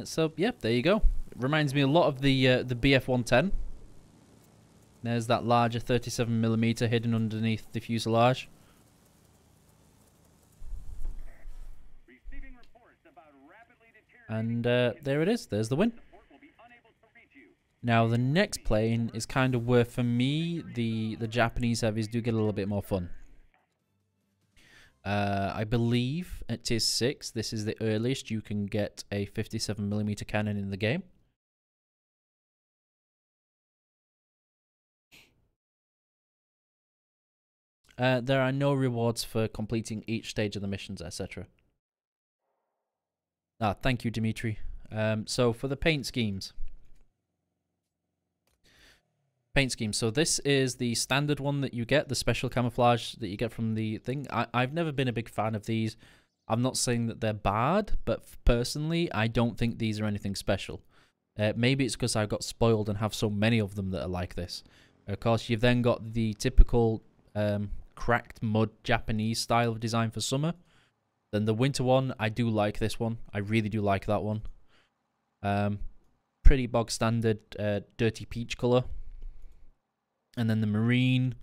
So, yeah, there you go. Reminds me a lot of the BF-110. There's that larger 37mm hidden underneath the fuselage. And there it is. There's the win. Now the next plane is kind of where, for me, the Japanese heavies do get a little bit more fun. I believe at tier 6, this is the earliest you can get a 57mm cannon in the game. There are no rewards for completing each stage of the missions, etc. Ah, thank you, Dimitri. So for the paint schemes. So this is the standard one that you get, the special camouflage that you get from the thing. I've never been a big fan of these. I'm not saying that they're bad, but personally, I don't think these are anything special. Maybe it's because I got spoiled and have so many of them that are like this. Of course, you've then got the typical cracked mud Japanese style of design for summer. Then the winter one, I do like this one. I really do like that one. Pretty bog standard dirty peach colour. And then the marine,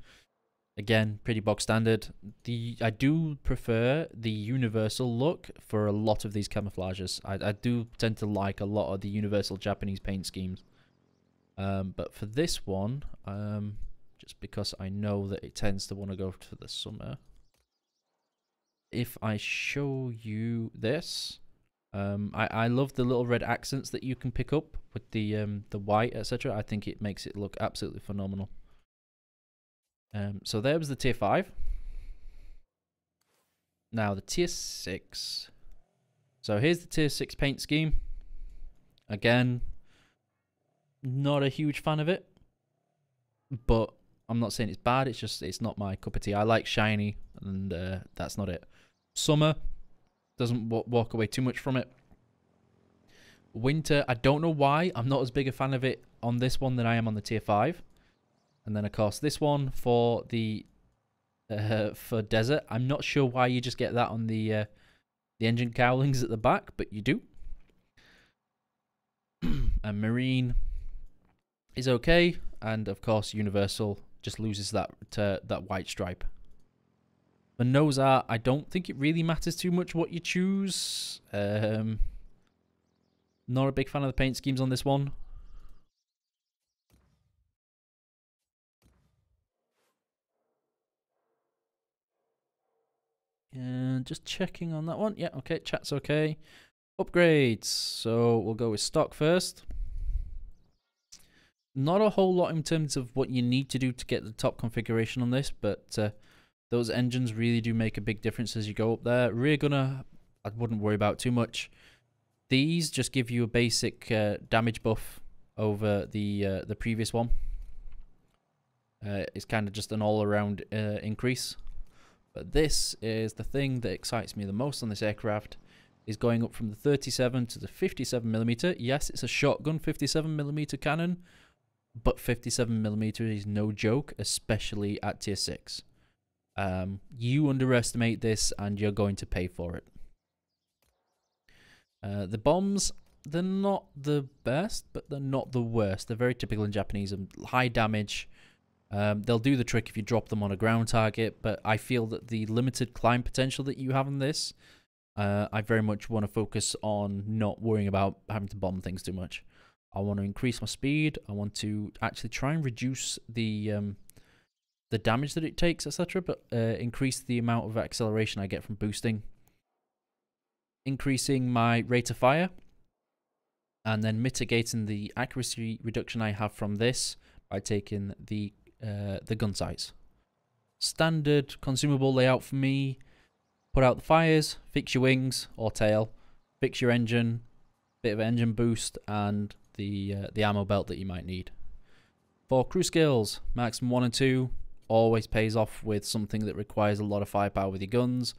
again, pretty bog standard. I do prefer the universal look for a lot of these camouflages. I do tend to like a lot of the universal Japanese paint schemes. But for this one, just because I know that it tends to want to go to the summer, if I show you this, I love the little red accents that you can pick up with the white, etc. I think it makes it look absolutely phenomenal. So there was the tier 5. Now the tier 6. So here's the tier 6 paint scheme. Again, not a huge fan of it, but I'm not saying it's bad. It's just, it's not my cup of tea. I like shiny, and that's not it. Summer, doesn't walk away too much from it. Winter, I don't know why. I'm not as big a fan of it on this one than I am on the tier 5. And then, of course, this one for the for desert. I'm not sure why you just get that on the engine cowlings at the back, but you do. And marine is okay, and of course, universal just loses that that white stripe. The nose art, I don't think it really matters too much what you choose. Not a big fan of the paint schemes on this one. And just checking on that one. Yeah, okay, chat's okay. Upgrades. So we'll go with stock first. Not a whole lot in terms of what you need to do to get the top configuration on this, but those engines really do make a big difference as you go up there. Rear gunner, I wouldn't worry about too much. These just give you a basic damage buff over the previous one. It's kind of just an all-around increase. But this is the thing that excites me the most on this aircraft, is going up from the 37 to the 57mm. Yes, it's a shotgun 57mm cannon, but 57mm is no joke, especially at tier 6. You underestimate this and you're going to pay for it. The bombs, they're not the best, but they're not the worst. They're very typical in Japanese and high damage. They'll do the trick if you drop them on a ground target, but I feel that the limited climb potential that you have in this, I very much want to focus on not worrying about having to bomb things too much. I want to increase my speed. I want to actually try and reduce the damage that it takes, etc., but increase the amount of acceleration I get from boosting. Increasing my rate of fire, and then mitigating the accuracy reduction I have from this by taking the gun sights. Standard consumable layout for me: put out the fires, fix your wings or tail, fix your engine, bit of engine boost, and the ammo belt that you might need. For crew skills, maximum 1 and 2 always pays off with something that requires a lot of firepower with your guns.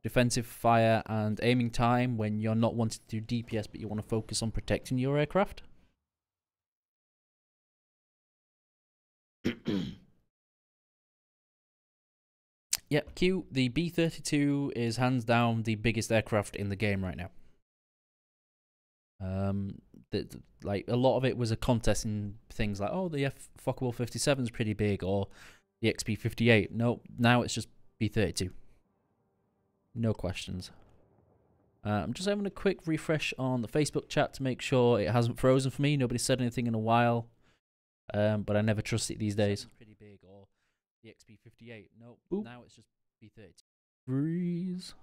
Defensive fire and aiming time when you're not wanting to do DPS but you want to focus on protecting your aircraft. Yep, Q, the B-32 is hands down the biggest aircraft in the game right now. like a lot of it was a contest in things like, oh, the Focke-Wulf 57 is pretty big, or the XP58. No, now it's just B32. No questions. I'm just having a quick refresh on the Facebook chat to make sure it hasn't frozen for me. Nobody said anything in a while, but I never trust it these days. Pretty big, or the XP58. No, now it's just B32. Breeze.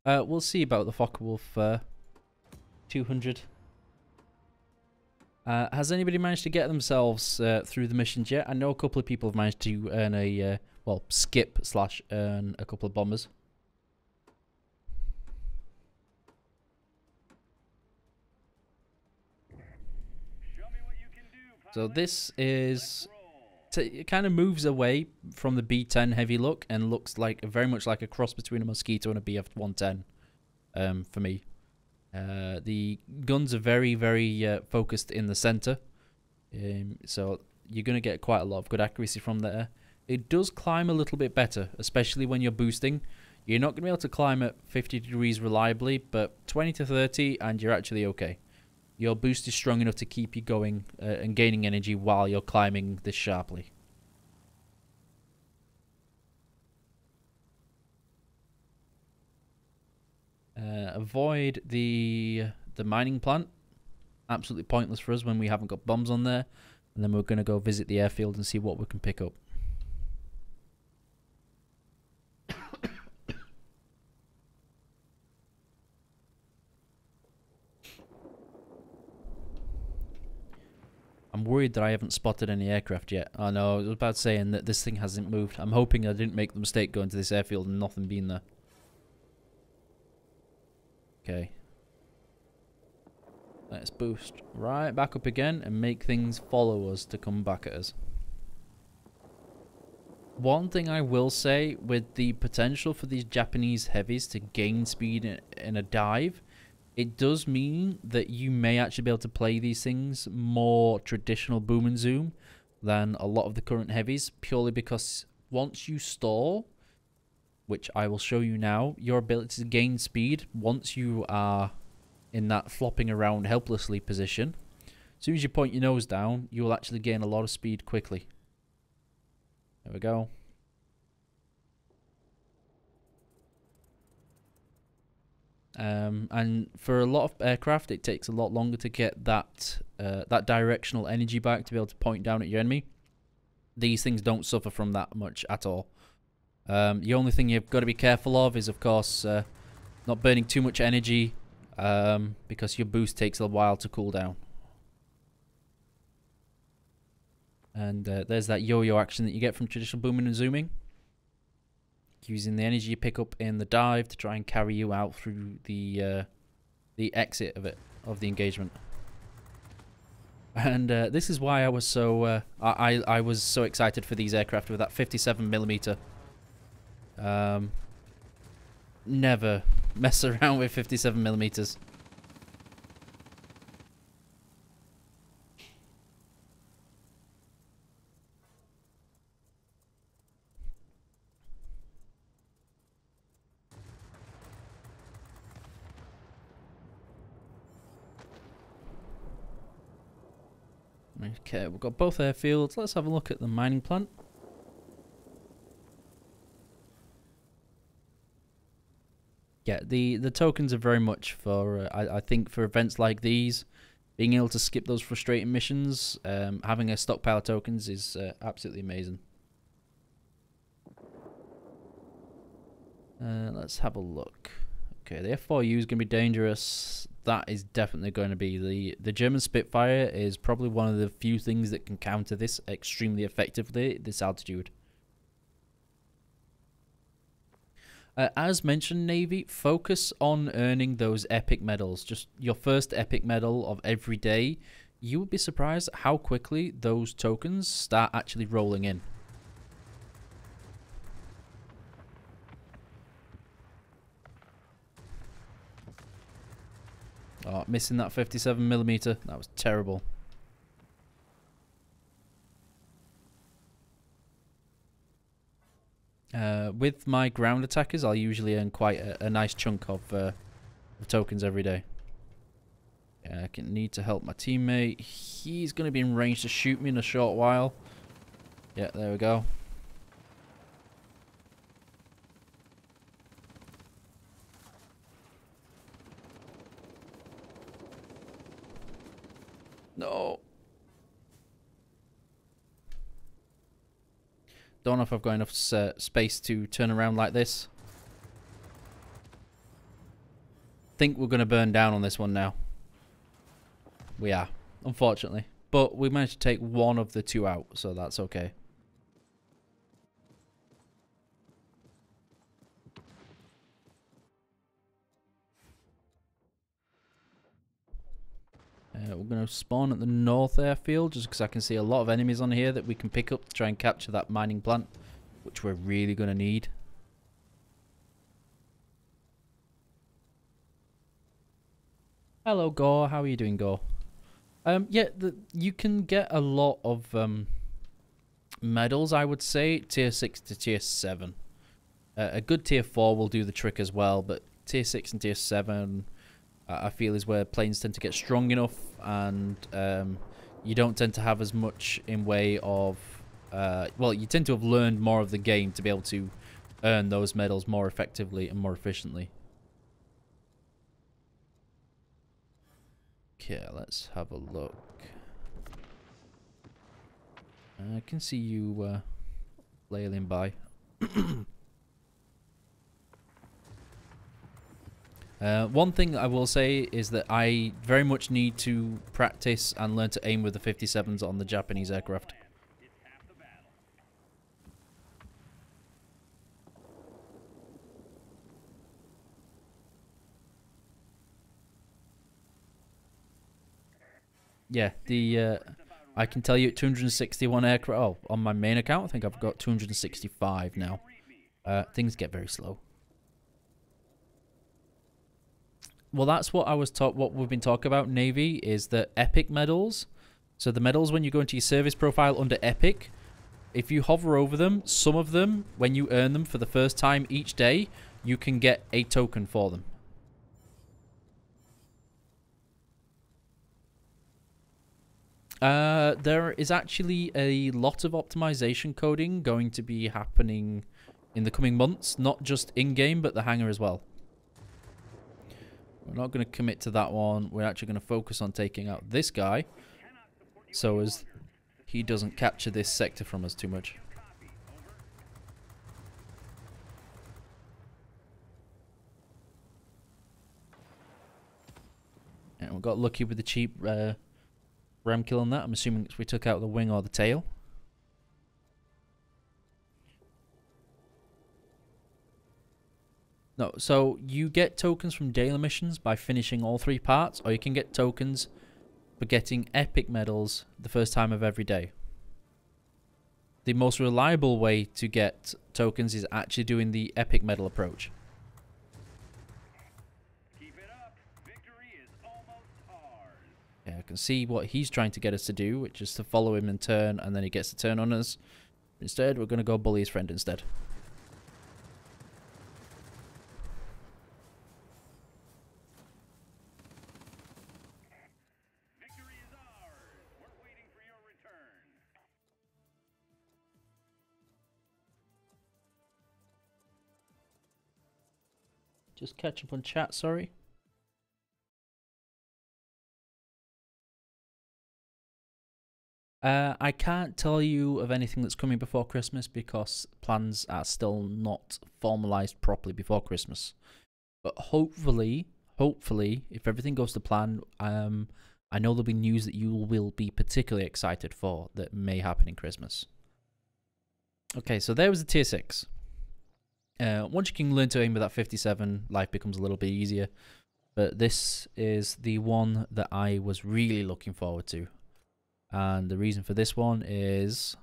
We'll see about the Focke-Wulf 200. Has anybody managed to get themselves through the missions yet? I know a couple of people have managed to earn a, well, skip/earn a couple of bombers. So this is, it kind of moves away from the B10 heavy look and looks like very much like a cross between a Mosquito and a BF-110 for me. The guns are very, very focused in the center, so you're going to get quite a lot of good accuracy from there. It does climb a little bit better, especially when you're boosting. You're not going to be able to climb at 50 degrees reliably, but 20 to 30 and you're actually okay. Your boost is strong enough to keep you going and gaining energy while you're climbing this sharply. Avoid the mining plant. Absolutely pointless for us when we haven't got bombs on there. And then we're going to go visit the airfield and see what we can pick up. I'm worried that I haven't spotted any aircraft yet. Oh no, I was about saying that this thing hasn't moved. I'm hoping I didn't make the mistake going to this airfield and nothing being there. Okay. Let's boost right back up again and make things follow us to come back at us. One thing I will say, with the potential for these Japanese heavies to gain speed in a dive, it does mean that you may actually be able to play these things more traditional boom and zoom than a lot of the current heavies, purely because once you stall, which I will show you now, your ability to gain speed once you are in that flopping around helplessly position, as soon as you point your nose down, you will actually gain a lot of speed quickly. There we go. And for a lot of aircraft, it takes a lot longer to get that that directional energy back to be able to point down at your enemy. These things don't suffer from that much at all. The only thing you've got to be careful of is, of course, not burning too much energy, because your boost takes a while to cool down. And there's that yo-yo action that you get from traditional booming and zooming. Using the energy you pick up in the dive to try and carry you out through the exit of the engagement. And this is why I was so I was so excited for these aircraft with that 57mm. Never mess around with 57mm. Okay, we've got both airfields. Let's have a look at the mining plant. Yeah, the tokens are very much for, I think, for events like these, being able to skip those frustrating missions, having a stockpile of tokens is absolutely amazing. Let's have a look. Okay, the F4U is going to be dangerous. That is definitely going to be the German Spitfire is probably one of the few things that can counter this extremely effectively at this altitude. As mentioned, Navy, focus on earning those epic medals. Just your first epic medal of every day. You would be surprised how quickly those tokens start actually rolling in. Oh, missing that 57mm. That was terrible. With my ground attackers, I'll usually earn quite a nice chunk of tokens every day. I can need to help my teammate. He's going to be in range to shoot me in a short while. Yeah, there we go. No. Don't know if I've got enough space to turn around like this. Think we're going to burn down on this one now. We are, unfortunately. But we managed to take one of the two out, so that's okay. We're going to spawn at the north airfield, just because I can see a lot of enemies on here that we can pick up to try and capture that mining plant, which we're really going to need. Hello, Gore. How are you doing, Gore? Yeah, you can get a lot of medals, I would say, tier 6 to tier 7. A good tier 4 will do the trick as well, but tier 6 and tier 7... I feel is where planes tend to get strong enough, and you don't tend to have as much in way of... well, you tend to have learned more of the game to be able to earn those medals more effectively and more efficiently. Okay, let's have a look. I can see you flailing by. One thing I will say is that I very much need to practice and learn to aim with the 57s on the Japanese aircraft. Yeah, I can tell you at 261 aircraft. Oh, on my main account, I think I've got 265 now. Things get very slow. Well, that's what I was taught. What we've been talking about, Navy, is the epic medals. So the medals, when you go into your service profile under epic, if you hover over them, some of them, when you earn them for the first time each day, you can get a token for them. There is actually a lot of optimization coding going to be happening in the coming months, not just in-game, but the hangar as well. We're not going to commit to that one. We're actually going to focus on taking out this guy, so as he doesn't capture this sector from us too much. And we got lucky with the cheap ram kill on that. I'm assuming we took out the wing or the tail. No, so you get tokens from daily missions by finishing all 3 parts, or you can get tokens for getting epic medals the first time of every day. The most reliable way to get tokens is actually doing the epic medal approach. Keep it up. Victory is almost ours. Yeah, I can see what he's trying to get us to do, which is to follow him and turn, and then he gets to turn on us. Instead, we're going to go bully his friend instead. Just catch up on chat, sorry. I can't tell you of anything that's coming before Christmas because plans are still not formalized properly before Christmas. But hopefully, if everything goes to plan, I know there'll be news that you will be particularly excited for that may happen in Christmas. Okay, so there was the tier 6. Once you can learn to aim with that 57, life becomes a little bit easier. But this is the one that I was really looking forward to. And the reason for this one is...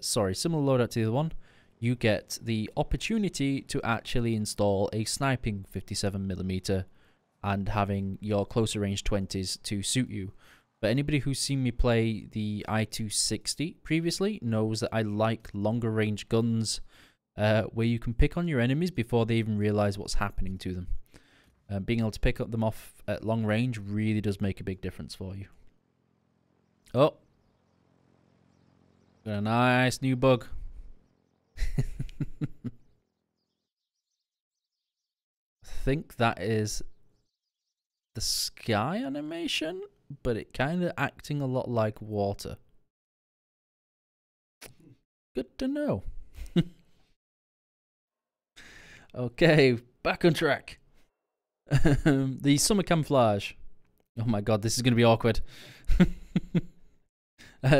similar loadout to the other one. You get the opportunity to actually install a sniping 57mm and having your closer range 20s to suit you. But anybody who's seen me play the I-260 previously knows that I like longer range guns. where you can pick on your enemies before they even realize what's happening to them. Being able to pick up them off at long range really does make a big difference for you. Oh. Got a nice new bug. I think that is the sky animation, but it kind of acting a lot like water. Good to know. Okay, back on track. The summer camouflage. Oh my god, this is going to be awkward.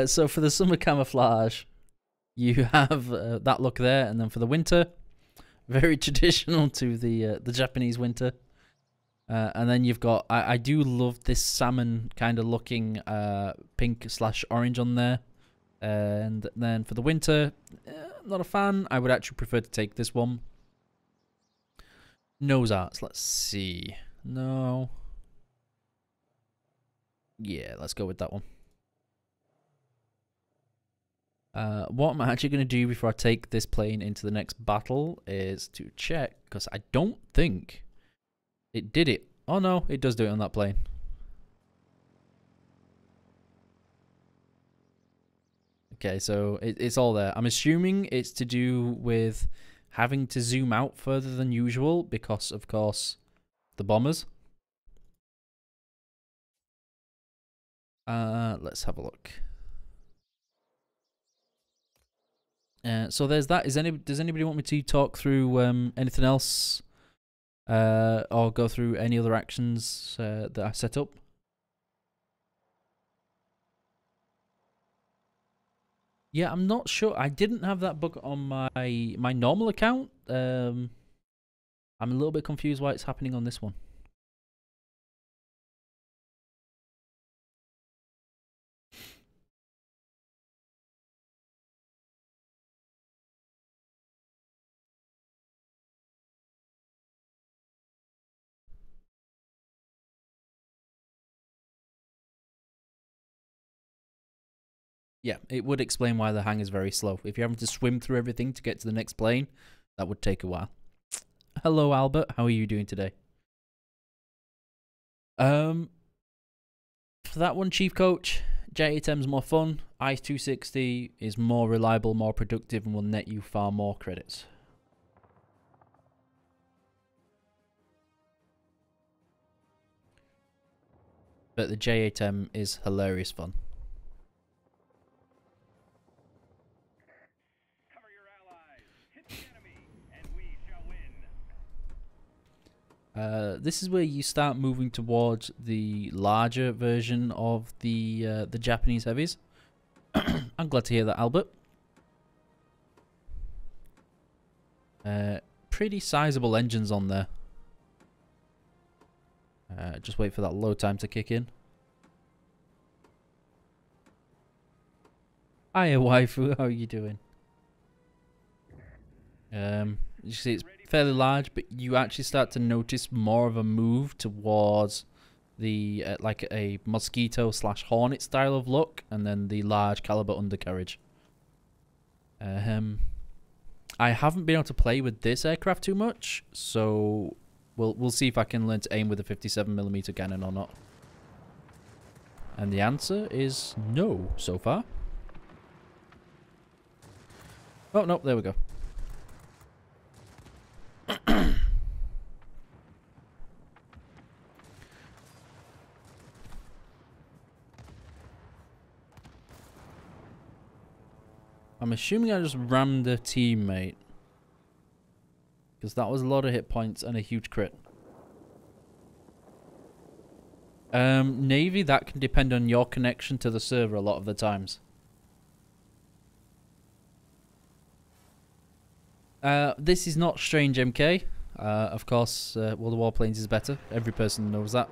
So for the summer camouflage, you have that look there, and then for the winter, very traditional to the Japanese winter. And then you've got, I do love this salmon kind of looking pink/orange on there. And then for the winter, not a fan. I would actually prefer to take this one. Nose arts, let's see. No. Yeah, let's go with that one. What I'm actually going to do before I take this plane into the next battle is to check, because I don't think it did it. Oh no, it does do it on that plane. Okay, so it's all there. I'm assuming it's to do with having to zoom out further than usual because, of course, the bombers. Let's have a look. So there's that. Does anybody want me to talk through anything else? Or go through any other actions that I set up? Yeah, I'm not sure. I didn't have that bug on my normal account. I'm a little bit confused why it's happening on this one. Yeah, it would explain why the hang is very slow. If you're having to swim through everything to get to the next plane, that would take a while. Hello, Albert. How are you doing today? For that one, Chief Coach, J8M's more fun. ICE 260 is more reliable, more productive, and will net you far more credits. But the J8M is hilarious fun. Cover your allies. Hit the enemy, and we shall win. This is where you start moving towards the larger version of the Japanese heavies. I'm glad to hear that, Albert. Pretty sizable engines on there. Just wait for that load time to kick in. Hiya, waifu. How are you doing? You see it's fairly large, but you actually start to notice more of a move towards the like a mosquito/hornet style of look, and then the large caliber undercarriage. I haven't been able to play with this aircraft too much, so we'll see if I can learn to aim with a 57mm cannon or not. And the answer is no so far. Oh no, there we go. I'm assuming I just rammed a teammate, because that was a lot of hit points and a huge crit. Navy, that can depend on your connection to the server a lot of the times. This is not Strange MK. Of course, well, the Warplanes is better. Every person knows that.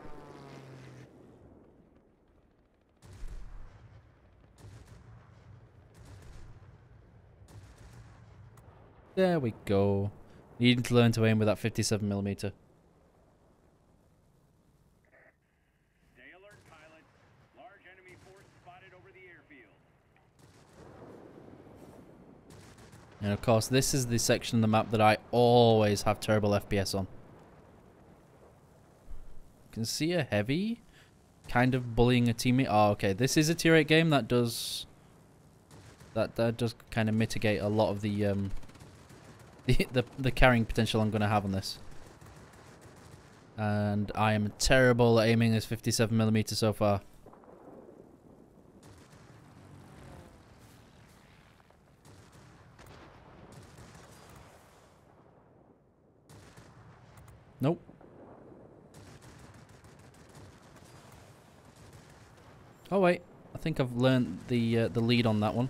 There we go. Needing to learn to aim with that 57mm. Stay alert, pilot. Large enemy force spotted over the airfield. And of course, this is the section of the map that I always have terrible FPS on. You can see a heavy kind of bullying a teammate. Oh, okay. This is a tier 8 game that does kind of mitigate a lot of the the carrying potential I'm going to have on this. And I am terrible at aiming this 57mm so far. Nope. Oh wait, I think I've learned the lead on that one.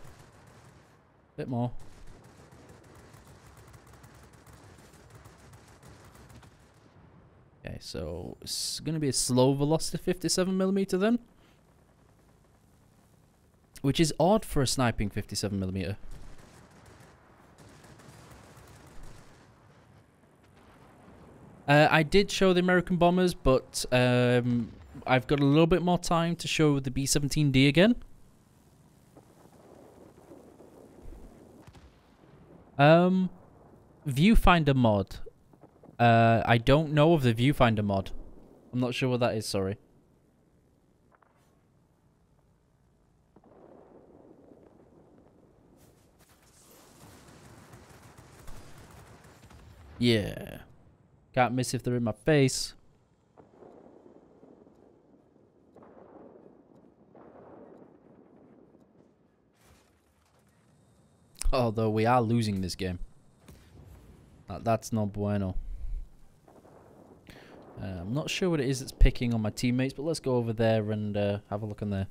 Bit more. Okay, so it's going to be a slow velocity 57mm then. Which is odd for a sniping 57mm. I did show the American bombers, but I've got a little bit more time to show the B-17D again. Viewfinder mod. I don't know of the Viewfinder mod. I'm not sure what that is, sorry. Yeah. Can't miss if they're in my face. Although we are losing this game. That's no bueno. I'm not sure what it is that's picking on my teammates, but let's go over there and have a look in there.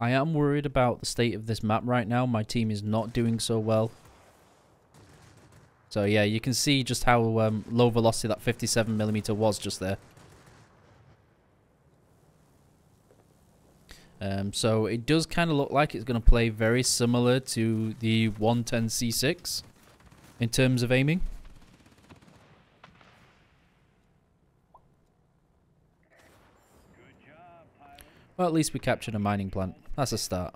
I am worried about the state of this map right now. My team is not doing so well. So yeah, you can see just how low velocity that 57mm was just there. So it does kind of look like it's going to play very similar to the 110C6 in terms of aiming. Well, at least we captured a mining plant. That's a start.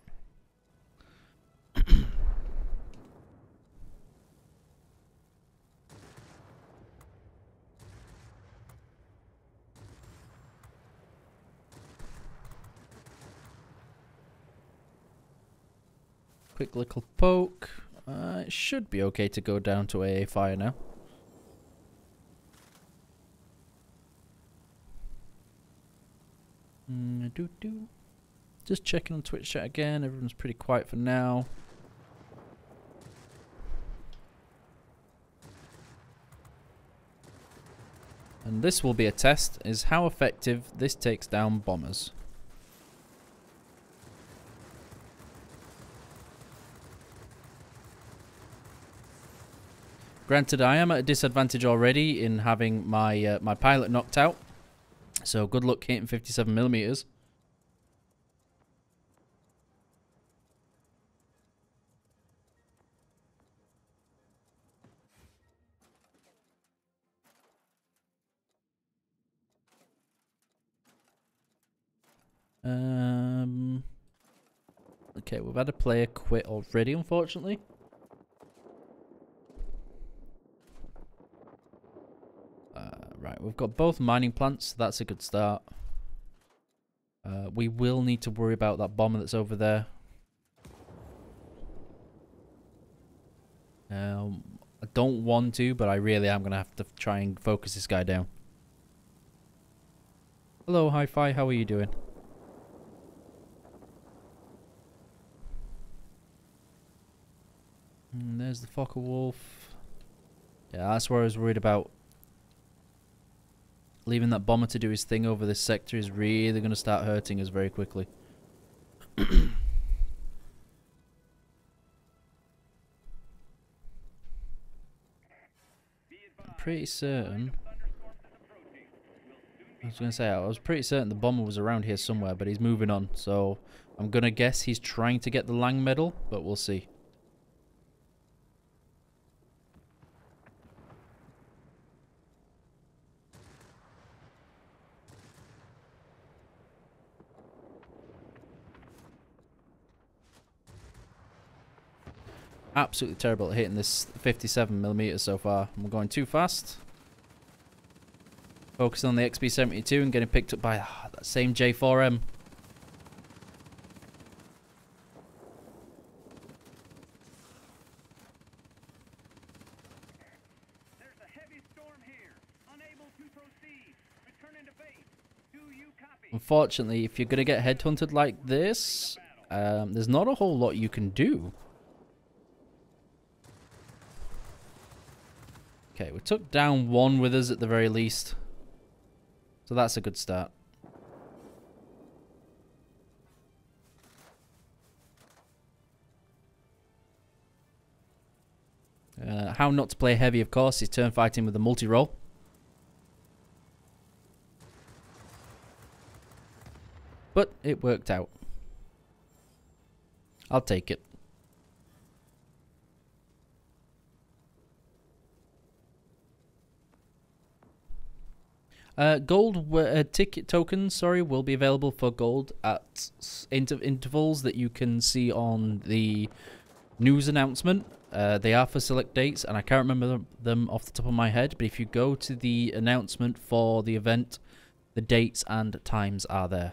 Quick little poke. It should be okay to go down to AA fire now. Just checking on Twitch chat again. Everyone's pretty quiet for now. And this will be a test, is how effective this takes down bombers. Granted, I am at a disadvantage already in having my my pilot knocked out. So good luck hitting 57mm. Okay, we've had a player quit already, unfortunately. Right, we've got both mining plants, so that's a good start. We will need to worry about that bomber that's over there. I don't want to, but I really am going to have to try and focus this guy down. Hello, Hi-Fi, how are you doing? And there's the Fokker Wolf. Yeah, that's where I was worried about. Leaving that bomber to do his thing over this sector is really going to start hurting us very quickly. I'm pretty certain... I was going to say, I was pretty certain the bomber was around here somewhere, but he's moving on. So I'm going to guess he's trying to get the Lang medal, but we'll see. absolutely terrible at hitting this 57mm so far. We're going too fast. Focusing on the XB72 and getting picked up by that same J4M. There's a heavy storm here. Unable to proceed. Returning to base. Do you copy? Unfortunately, if you're going to get headhunted like this, there's not a whole lot you can do. Okay, we took down one with us at the very least. So that's a good start. How not to play heavy, of course, is turn fighting with a multi-roll. But it worked out. I'll take it. Gold ticket tokens, sorry, will be available for gold at intervals that you can see on the news announcement. They are for select dates, and I can't remember them off the top of my head, but if you go to the announcement for the event, the dates and times are there.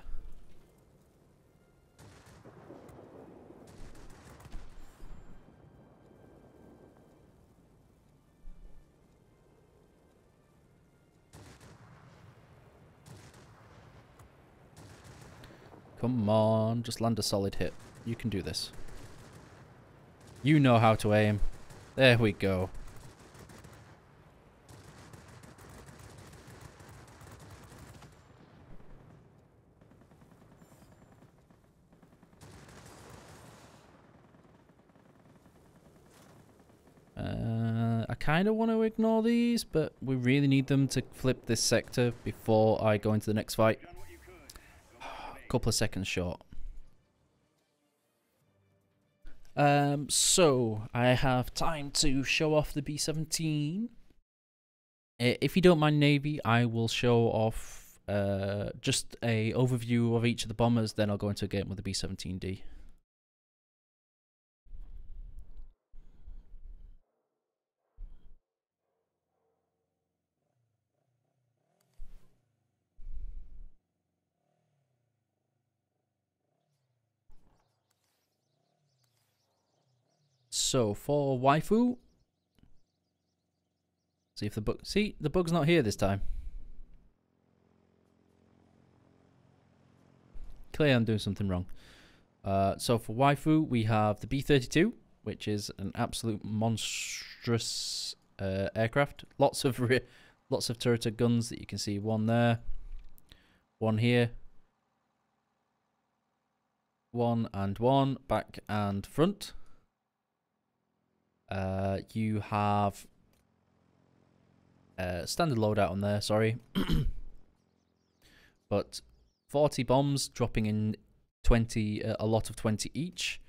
Come on, just land a solid hit. You can do this. You know how to aim. There we go. I kind of want to ignore these, but we really need them to flip this sector before I go into the next fight. Couple of seconds short. So I have time to show off the B-17. If you don't mind Navy, I will show off just a overview of each of the bombers, then I'll go into a game with the B-17D. So for waifu, see if the bug. See, the bug's not here this time. Clearly, I'm doing something wrong. So for waifu, we have the B-32, which is an absolute monstrous aircraft. Lots of turreted guns that you can see. One there, one here, one back and front. You have standard loadout on there, sorry. But 40 bombs dropping in 20, a lot of 20 each.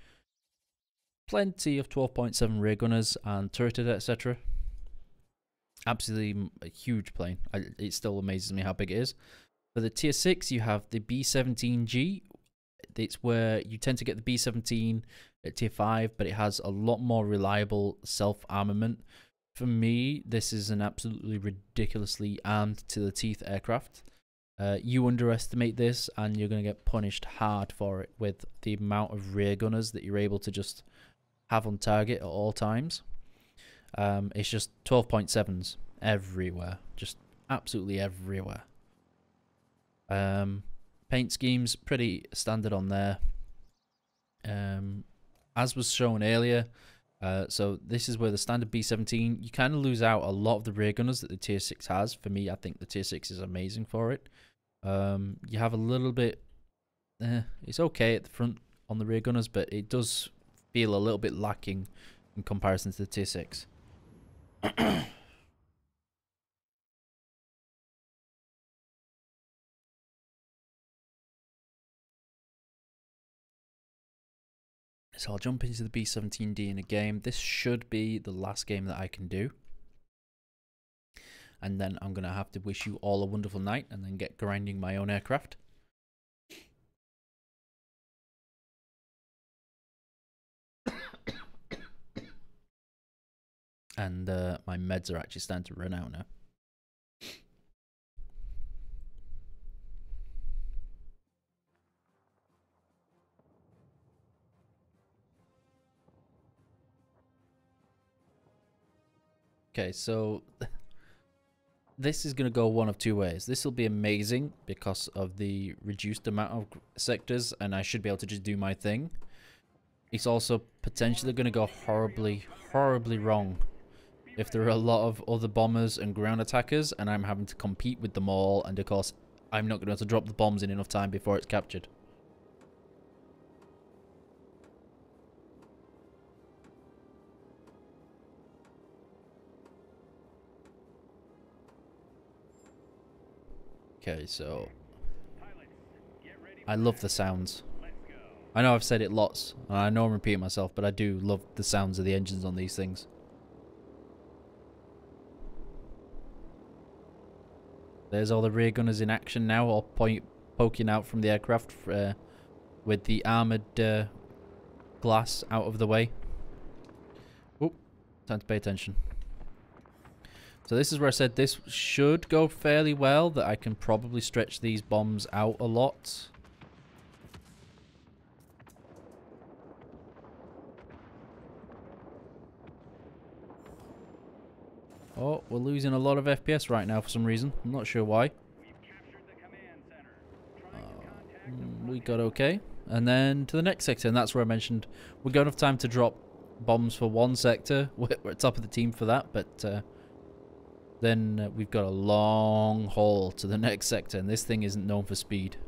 Plenty of 12.7 rear gunners and turreted, etc. Absolutely a huge plane. It still amazes me how big it is. For the tier 6, you have the B-17G. It's where you tend to get the B-17 at tier 5, but it has a lot more reliable self-armament. For me, this is an absolutely ridiculously armed to the teeth aircraft. You underestimate this and you're going to get punished hard for it with the amount of rear gunners that you're able to just have on target at all times. It's just 12.7s everywhere, just absolutely everywhere. Paint schemes pretty standard on there. As was shown earlier, so this is where the standard B-17, you kind of lose out a lot of the rear gunners that the tier 6 has. For me, I think the tier 6 is amazing for it. You have a little bit, it's okay at the front on the rear gunners, but it does feel a little bit lacking in comparison to the tier 6. So I'll jump into the B-17D in a game. This should be the last game that I can do. And then I'm going to have to wish you all a wonderful night and then get grinding my own aircraft. And my meds are actually starting to run out now. Okay, so this is going to go one of two ways. This will be amazing because of the reduced amount of sectors, and I should be able to just do my thing. It's also potentially going to go horribly, horribly wrong if there are a lot of other bombers and ground attackers, and I'm having to compete with them all, and of course, I'm not going to be able to drop the bombs in enough time before it's captured. Okay, so I love the sounds. I know I've said it lots, and I know I'm repeating myself, but I do love the sounds of the engines on these things. There's all the rear gunners in action now, all poking out from the aircraft with the armoured glass out of the way. Oh, time to pay attention. So this is where I said this should go fairly well, that I can probably stretch these bombs out a lot. Oh, we're losing a lot of FPS right now for some reason. I'm not sure why. We got okay. And then to the next sector, and that's where I mentioned we got enough time to drop bombs for one sector. We're at top of the team for that, but then we've got a long haul to the next sector, and this thing isn't known for speed.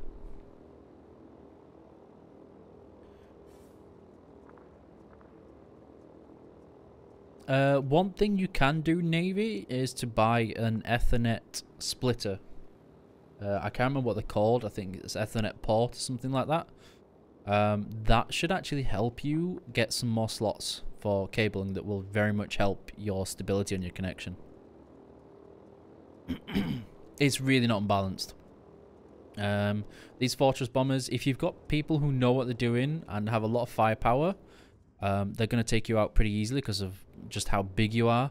One thing you can do, Navy, is to buy an Ethernet splitter. I can't remember what they're called. I think it's Ethernet port or something like that. That should actually help you get some more slots for cabling that will very much help your stability on your connection. It's really not unbalanced. These Fortress bombers, if you've got people who know what they're doing and have a lot of firepower, they're going to take you out pretty easily because of just how big you are.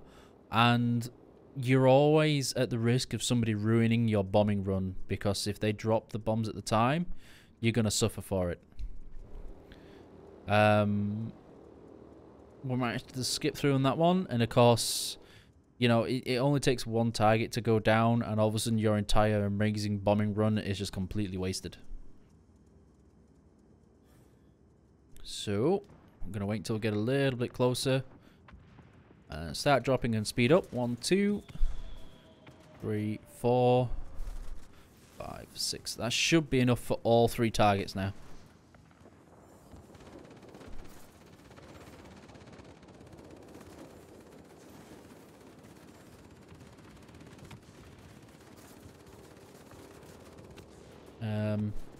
And you're always at the risk of somebody ruining your bombing run, because if they drop the bombs at the time, you're going to suffer for it. We might have to skip through on that one, and of course, you know, it only takes one target to go down, and all of a sudden your entire amazing bombing run is just completely wasted. So I'm going to wait until we get a little bit closer. Start dropping and speed up. 1, 2, 3, 4, 5, 6. That should be enough for all 3 targets now.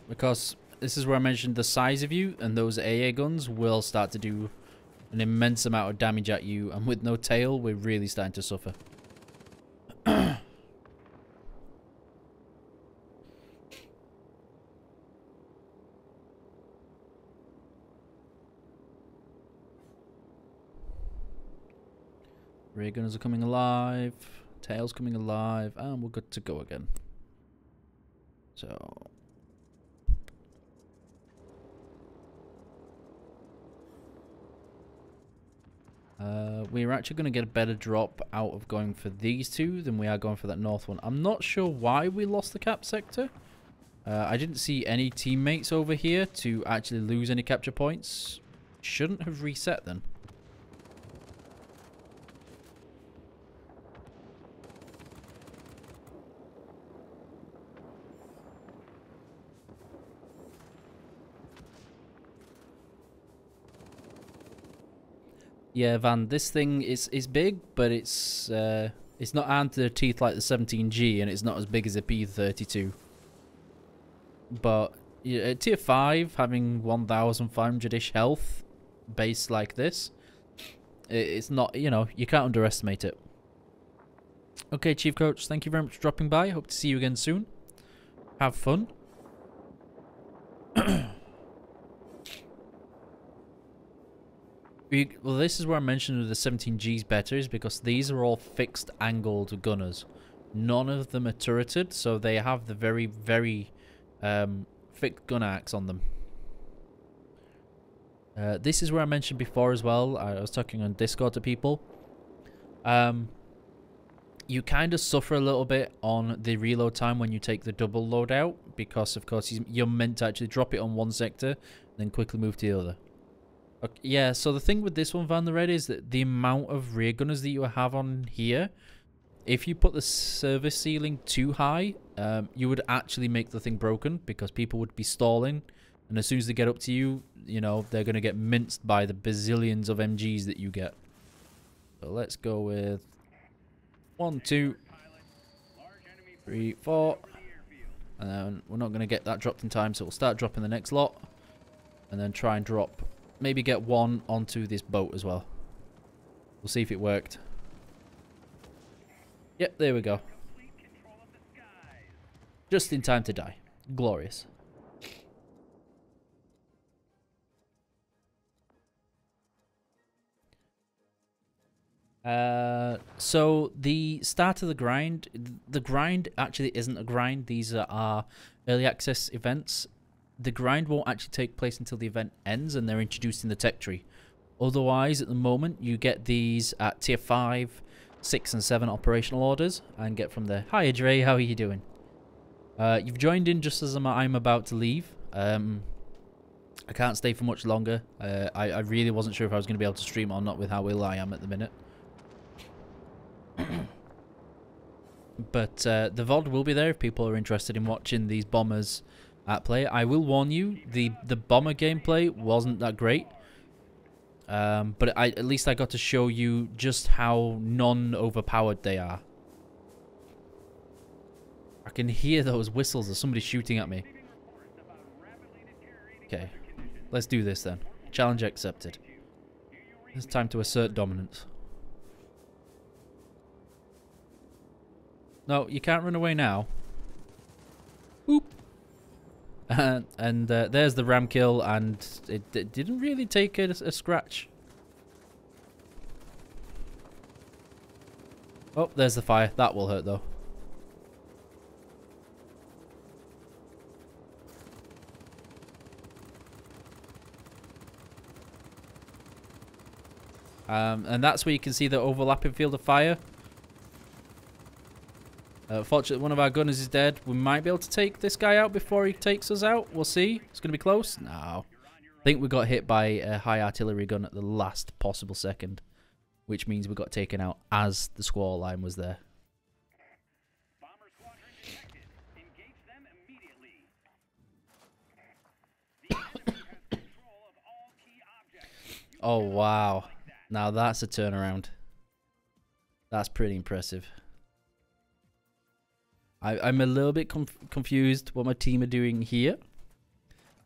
Because this is where I mentioned the size of you, and those AA guns will start to do an immense amount of damage at you, and with no tail, we're really starting to suffer. Rear gunners are coming alive, tail's coming alive, and we're good to go again. So we're actually going to get a better drop out of going for these two than we are going for that north one. I'm not sure why we lost the cap sector. I didn't see any teammates over here to actually lose any capture points. Shouldn't have reset then. Yeah, Van, this thing is big, but it's not armed to the teeth like the 17G, and it's not as big as a P32. But yeah, at tier 5, having 1,500-ish health, base like this, it's not, you know, you can't underestimate it. Okay, Chief Coach, thank you very much for dropping by. Hope to see you again soon. Have fun. Well, this is where I mentioned the 17Gs better, is because these are all fixed angled gunners. None of them are turreted, so they have the very, very thick gun axe on them. This is where I mentioned before as well. I was talking on Discord to people. You kind of suffer a little bit on the reload time when you take the double loadout, because of course you're meant to actually drop it on one sector and then quickly move to the other. Okay, yeah, so the thing with this one, Van the Red, is that the amount of rear gunners that you have on here, if you put the service ceiling too high, you would actually make the thing broken, because people would be stalling, and as soon as they get up to you, you know, they're going to get minced by the bazillions of MGs that you get. So let's go with 1, 2, 3, 4, and then we're not going to get that dropped in time, so we'll start dropping the next lot, and then try and drop, maybe get one onto this boat as well. We'll see if it worked. Yep, there we go. Just in time to die. Glorious. So the start of the grind actually isn't a grind. These are early access events. The grind won't actually take place until the event ends and they're introduced in the tech tree. Otherwise, at the moment, you get these at tier 5, 6, and 7 operational orders and get from there. Hi, Dre, how are you doing? You've joined in just as I'm about to leave. I can't stay for much longer. I really wasn't sure if I was going to be able to stream or not with how ill I am at the minute. But the VOD will be there if people are interested in watching these bombers at play. I will warn you, the bomber gameplay wasn't that great. But at least I got to show you just how non-overpowered they are. I can hear those whistles of somebody shooting at me. Okay, let's do this then. Challenge accepted. It's time to assert dominance. No, you can't run away now. Oop. And there's the ram kill, and it didn't really take a scratch. Oh, there's the fire. That will hurt, though. And that's where you can see the overlapping field of fire. Fortunately, one of our gunners is dead. We might be able to take this guy out before he takes us out. We'll see. It's going to be close. No. I think we got hit by a high artillery gun at the last possible second, which means we got taken out as the squall line was there. Bomber squadron detected. Engage them immediately. The enemy has control of all key objects. Oh, wow. Now that's a turnaround. That's pretty impressive. I'm a little bit confused what my team are doing here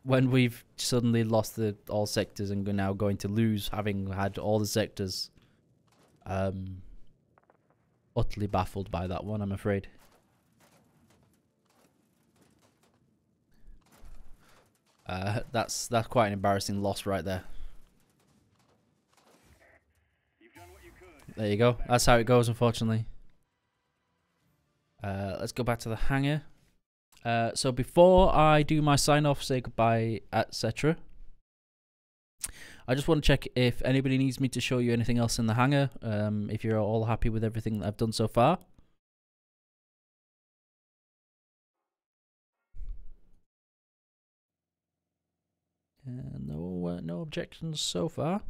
when we've suddenly lost all sectors and we're now going to lose, having had all the sectors. Utterly baffled by that one, I'm afraid. That's quite an embarrassing loss right there. You've done what you could. There you go. That's how it goes, unfortunately. Let's go back to the hangar. So before I do my sign off, say goodbye, etc., I just want to check if anybody needs me to show you anything else in the hangar. If you're all happy with everything that I've done so far. No objections so far.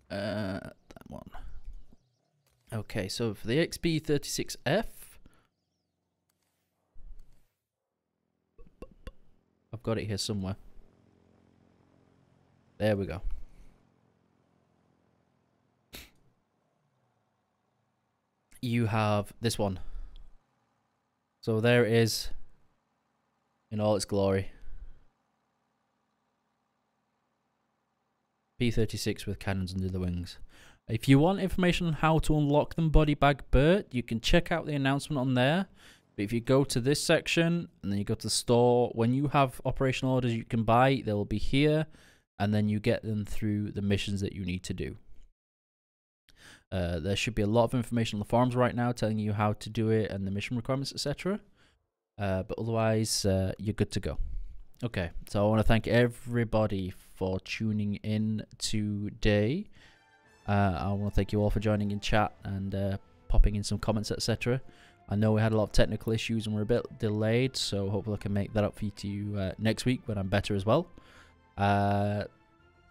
That one. Okay, so for the XB36F, I've got it here somewhere. There we go. You have this one. So there it is in all its glory. P36 with cannons under the wings. If you want information on how to unlock them, Body Bag Burt, you can check out the announcement on there, But if you go to this section and then you go to the store, when you have operational orders you can buy, they will be here, and then you get them through the missions that you need to do. There should be a lot of information on the forums right now telling you how to do it and the mission requirements, etc. But otherwise, you're good to go. Okay, so I want to thank everybody for tuning in today. I want to thank you all for joining in chat and popping in some comments, etc. I know we had a lot of technical issues and we're a bit delayed, so hopefully I can make that up for you next week when I'm better as well. I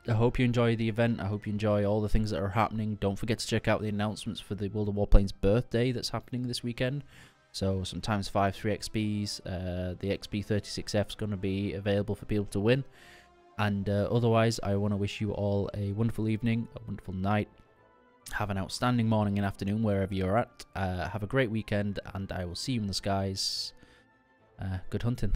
hope you enjoy the event. I hope you enjoy all the things that are happening. Don't forget to check out the announcements for the World of Warplanes birthday that's happening this weekend. So some times 5 3XPs, the XP36F is going to be available for people to win. And otherwise, I want to wish you all a wonderful evening, a wonderful night. Have an outstanding morning and afternoon wherever you're at. Have a great weekend, and I will see you in the skies. Good hunting.